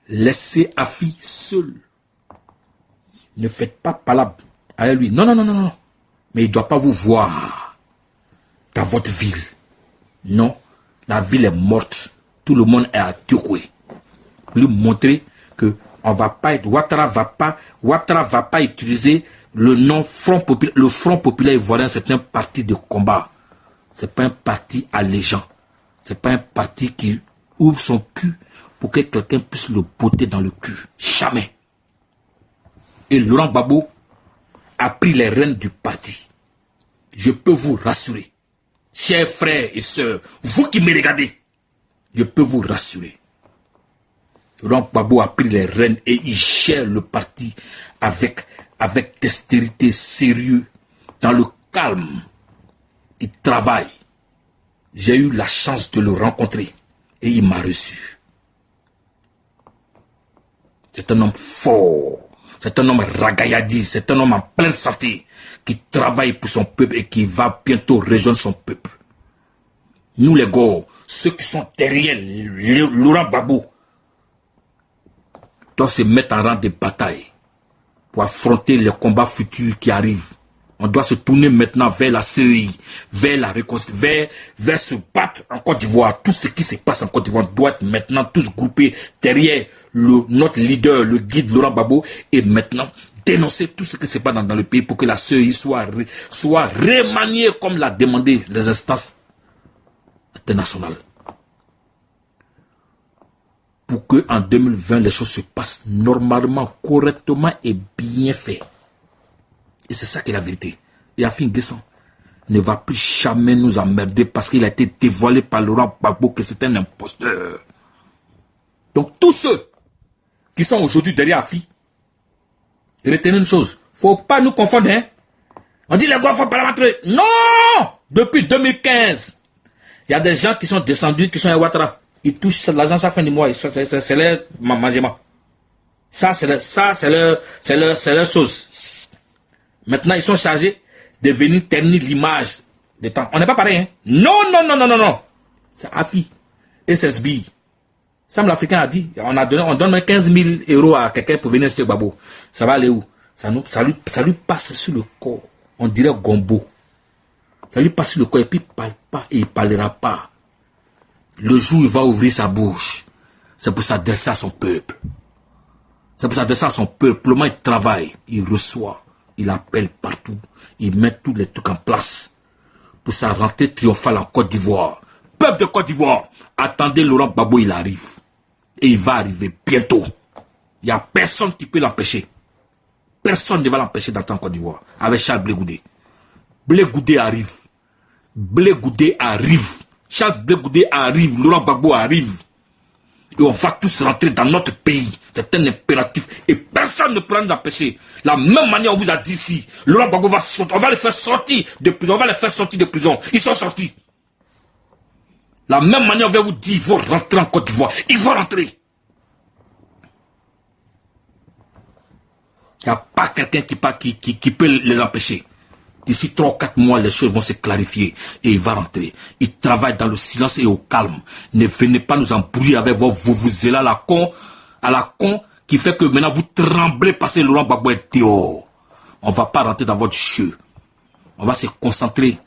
Laissez Afi seul. Ne faites pas palabre avec lui. Non, non, non, non, non. Mais il ne doit pas vous voir dans votre ville. Non, la ville est morte. Tout le monde est à Diokwe. Pour lui montrer que on va pas être, Ouattara va pas utiliser le nom Front Populaire. Le Front Populaire Ivoirien, c'est un parti de combat. C'est pas un parti allégeant. C'est pas un parti qui ouvre son cul pour que quelqu'un puisse le botter dans le cul. Jamais. Et Laurent Gbagbo a pris les rênes du parti. Je peux vous rassurer. Chers frères et sœurs, vous qui me regardez, je peux vous rassurer. Laurent Gbagbo a pris les rênes et il gère le parti avec dextérité, sérieux, dans le calme. Il travaille. J'ai eu la chance de le rencontrer et il m'a reçu. C'est un homme fort, c'est un homme ragaillardi, c'est un homme en pleine santé qui travaille pour son peuple et qui va bientôt rejoindre son peuple. Nous les gars, ceux qui sont derrière Laurent Gbagbo, doivent se mettre en rang de bataille pour affronter les combats futurs qui arrivent. On doit se tourner maintenant vers la CEI, vers la réconciliation, vers se battre en Côte d'Ivoire. Tout ce qui se passe en Côte d'Ivoire doit être maintenant tous groupés derrière notre leader, le guide Laurent Gbagbo, et maintenant dénoncer tout ce qui se passe dans le pays pour que la CEI soit remaniée comme l'a demandé les instances internationales. Pour que en 2020 les choses se passent normalement, correctement et bien fait. Et c'est ça qui est la vérité. Et Afin Guessan ne va plus jamais nous emmerder parce qu'il a été dévoilé par Laurent Gbagbo que c'est un imposteur. Donc tous ceux qui sont aujourd'hui derrière Afi, retenez une chose, faut pas nous confondre. Hein? On dit les gars faut pas rentrer. Non! Depuis 2015, il y a des gens qui sont descendus, qui sont à Ouattara. Ils touchent l'argent à la fin du mois. C'est leur management. Ça, c'est leur chose. Maintenant, ils sont chargés de venir ternir l'image des temps. On n'est pas pareil, hein? Non, non, non, non, non, non. C'est Afi. SSB. Sam l'Africain a dit, on donne 15 000 euros à quelqu'un pour venir sur Gbagbo. Ça va aller où? Ça lui passe sur le corps. On dirait Gombo. Ça lui passe sur le corps et puis il parle pas et il parlera pas. Le jour où il va ouvrir sa bouche, c'est pour s'adresser à son peuple. C'est pour s'adresser à son peuple. Pour le moment, il travaille, il reçoit, il appelle partout, il met tous les trucs en place pour sa rentrée triomphale en Côte d'Ivoire. Peuple de Côte d'Ivoire, attendez Laurent Gbagbo, il arrive. Et il va arriver bientôt. Il n'y a personne qui peut l'empêcher. Personne ne va l'empêcher d'entrer en Côte d'Ivoire avec Charles Blé Goudé. Blé Goudé arrive. Blé Goudé arrive. Charles Blé Goudé arrive. Laurent Gbagbo arrive. Et on va tous rentrer dans notre pays. C'est un impératif. Et personne ne pourra nous empêcher. La même manière on vous a dit ici. Laurent Gbagbo va sortir. On va les faire sortir de prison. On va les faire sortir de prison. Ils sont sortis. La même manière on va vous dire. Il faut rentrer en Côte d'Ivoire. Il faut rentrer. Il n'y a pas quelqu'un qui peut les empêcher. D'ici 3 ou 4 mois, les choses vont se clarifier et il va rentrer. Il travaille dans le silence et au calme. Ne venez pas nous embrouiller avec vos là à la con, qui fait que maintenant vous tremblez parce que Laurent Gbagbo est dehors. On ne va pas rentrer dans votre jeu. On va se concentrer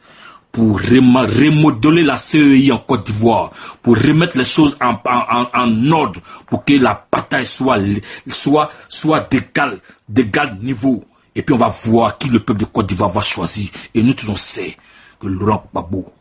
pour remodeler la CEI en Côte d'Ivoire, pour remettre les choses en ordre, pour que la bataille soit d'égal niveau. Et puis on va voir qui le peuple de Côte d'Ivoire va choisir. Et nous tous on sait que Laurent Gbagbo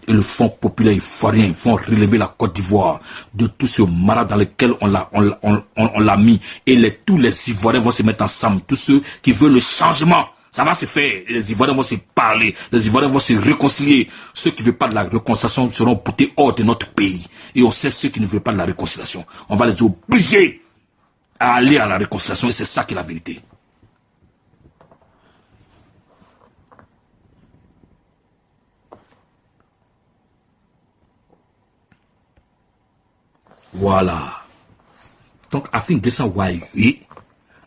et le Front populaire ivoirien vont relever la Côte d'Ivoire de tout ce maras dans lequel on l'a mis. Et tous les Ivoiriens vont se mettre ensemble. Tous ceux qui veulent le changement, ça va se faire. Les Ivoiriens vont se parler. Les Ivoiriens vont se réconcilier. Ceux qui ne veulent pas de la réconciliation seront boutés hors de notre pays. Et on sait ceux qui ne veulent pas de la réconciliation. On va les obliger à aller à la réconciliation. Et c'est ça qui est la vérité. Voilà. Donc, Afin Guessan Wayue,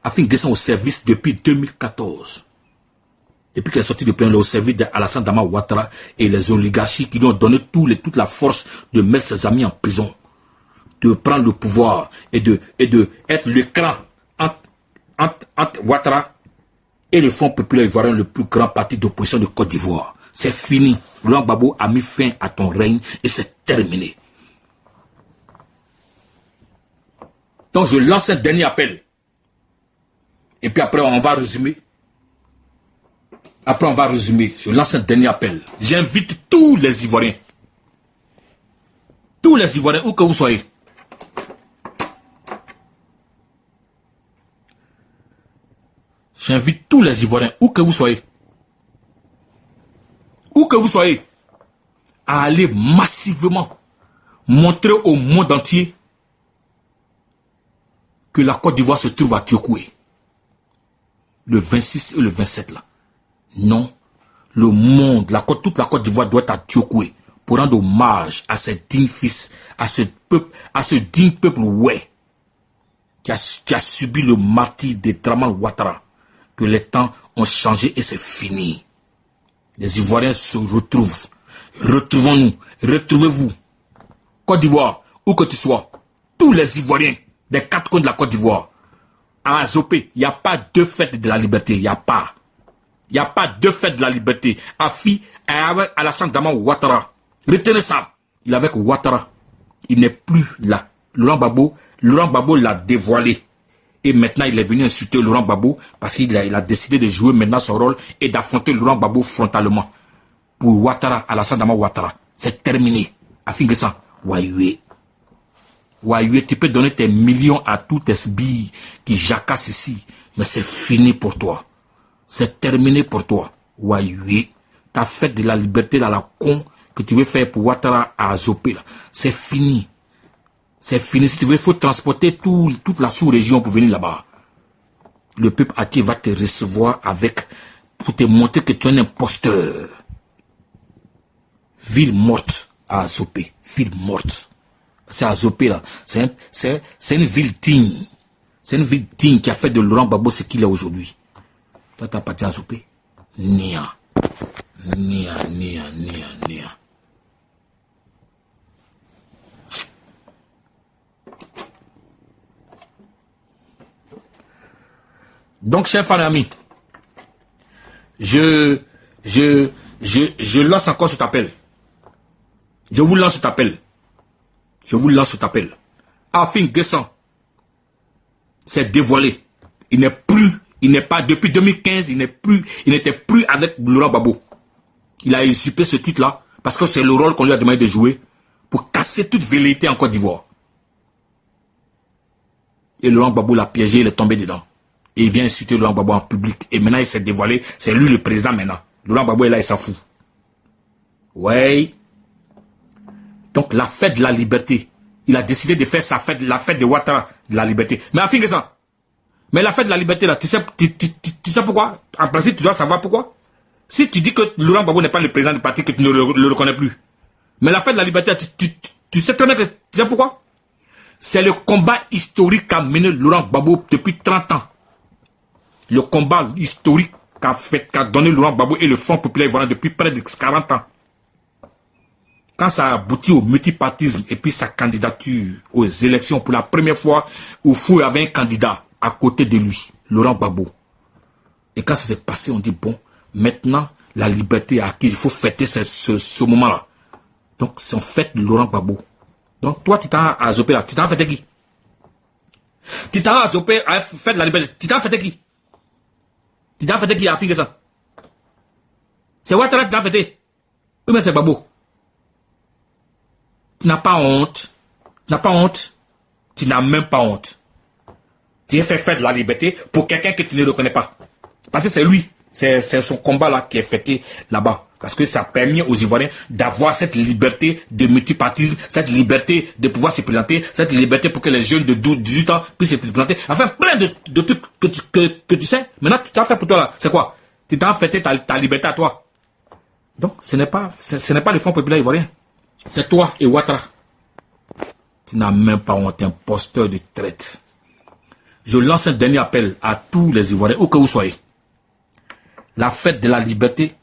Afin Guessan au service depuis 2014. Depuis qu'il est sorti de prison, au service d'Alassane Dama Ouattara et les oligarchies qui lui ont donné toute la force de mettre ses amis en prison, de prendre le pouvoir et de être l'écran entre Ouattara et le Front populaire ivoirien, le plus grand parti d'opposition de Côte d'Ivoire. C'est fini. Laurent Gbagbo a mis fin à ton règne et c'est terminé. Donc je lance un dernier appel. Et puis après on va résumer. Après on va résumer. Je lance un dernier appel. J'invite tous les Ivoiriens. Tous les Ivoiriens, où que vous soyez. J'invite tous les Ivoiriens, où que vous soyez. Où que vous soyez. À aller massivement montrer au monde entier que la Côte d'Ivoire se trouve à Tiokoué. Le 26 et le 27 là. Non. Le monde, toute la Côte d'Ivoire doit être à Tiokoué pour rendre hommage à ses dignes fils, à ce digne peuple ouais, qui a subi le martyre de Draman Ouattara. Que les temps ont changé et c'est fini. Les Ivoiriens se retrouvent. Retrouvons-nous. Retrouvez-vous. Côte d'Ivoire, où que tu sois. Tous les Ivoiriens des 4 coins de la Côte d'Ivoire. À Azopé, il n'y a pas de fête de la liberté. Il n'y a pas. Il n'y a pas de fête de la liberté. Afi est avec Alassane Dama Ouattara. Retenez ça. Il est avec Ouattara. Il n'est plus là. Laurent Gbagbo l'a dévoilé. Et maintenant, il est venu insulter Laurent Gbagbo parce qu'il a décidé de jouer maintenant son rôle et d'affronter Laurent Gbagbo frontalement. Pour Ouattara, Alassane Dama Ouattara. C'est terminé. Afin que ça, Wayue. Wayue, tu peux donner tes millions à tous tes sbilles qui jacassent ici. Mais c'est fini pour toi. C'est terminé pour toi. Wayue. Ta fête de la liberté dans la con que tu veux faire pour Ouattara à Azopé, c'est fini. C'est fini. Si tu veux, il faut transporter toute la sous-région pour venir là-bas. Le peuple entier va te recevoir pour te montrer que tu es un imposteur. Ville morte à Azopé. Ville morte. C'est Azopé là. C'est une ville digne. C'est une ville digne qui a fait de Laurent Gbagbo ce qu'il est aujourd'hui. Toi, t'as parti à Azopé? Nia. Nia. Donc, chers fans et amis, je lance encore cet appel. Je vous lance cet appel. Afin Guessan s'est dévoilé. Il n'est pas, depuis 2015, il n'était plus avec Laurent Gbagbo. Il a usurpé ce titre-là, parce que c'est le rôle qu'on lui a demandé de jouer, pour casser toute velléité en Côte d'Ivoire. Et Laurent Gbagbo l'a piégé, il est tombé dedans. Et il vient insulter Laurent Gbagbo en public. Et maintenant, il s'est dévoilé. C'est lui le président maintenant. Laurent Gbagbo est là, il s'en fout. Ouais. Donc, la fête de la liberté. Il a décidé de faire la fête de Ouattara de la liberté. Mais à fin que ça. Mais la fête de la liberté, là, tu sais pourquoi? En principe, tu dois savoir pourquoi. Si tu dis que Laurent Gbagbo n'est pas le président du parti, que tu ne le reconnais plus. Mais la fête de la liberté, tu sais très bien que tu sais pourquoi? C'est le combat historique qu'a mené Laurent Gbagbo depuis 30 ans. Le combat historique qu'a donné Laurent Gbagbo et le Front populaire ivoirien depuis près de 40 ans. Quand ça a abouti au multipartisme et puis sa candidature aux élections pour la première fois, où Fou avait un candidat à côté de lui, Laurent Gbagbo. Et quand ça s'est passé, on dit bon, maintenant, la liberté à qui il faut fêter ce moment-là. Donc, c'est en fait Laurent Gbagbo. Donc, toi, tu t'as azopé là. Tu t'as fêté qui? Tu t'as azopé à fête la liberté. Tu t'as fêté qui? Tu t'as fêté qui a fait ça? C'est Ouattara qui t'a fêté. Oui, mais c'est Gbagbo. Tu n'as pas honte. Tu n'as pas honte. Tu n'as même pas honte. Tu as fait fête de la liberté pour quelqu'un que tu ne reconnais pas. Parce que c'est lui. C'est son combat là qui est fêté là-bas. Parce que ça permet aux Ivoiriens d'avoir cette liberté de multipartisme, cette liberté de pouvoir se présenter, cette liberté pour que les jeunes de 12, 18 ans puissent se présenter. Enfin, plein de trucs que tu sais. Maintenant, tu t'as fait pour toi là. C'est quoi? Tu t'as fêté ta liberté à toi. Donc, ce n'est pas le Front populaire ivoirien. C'est toi et Ouattara. Tu n'as même pas honte, imposteur de traite. Je lance un dernier appel à tous les Ivoiriens, où que vous soyez. La fête de la liberté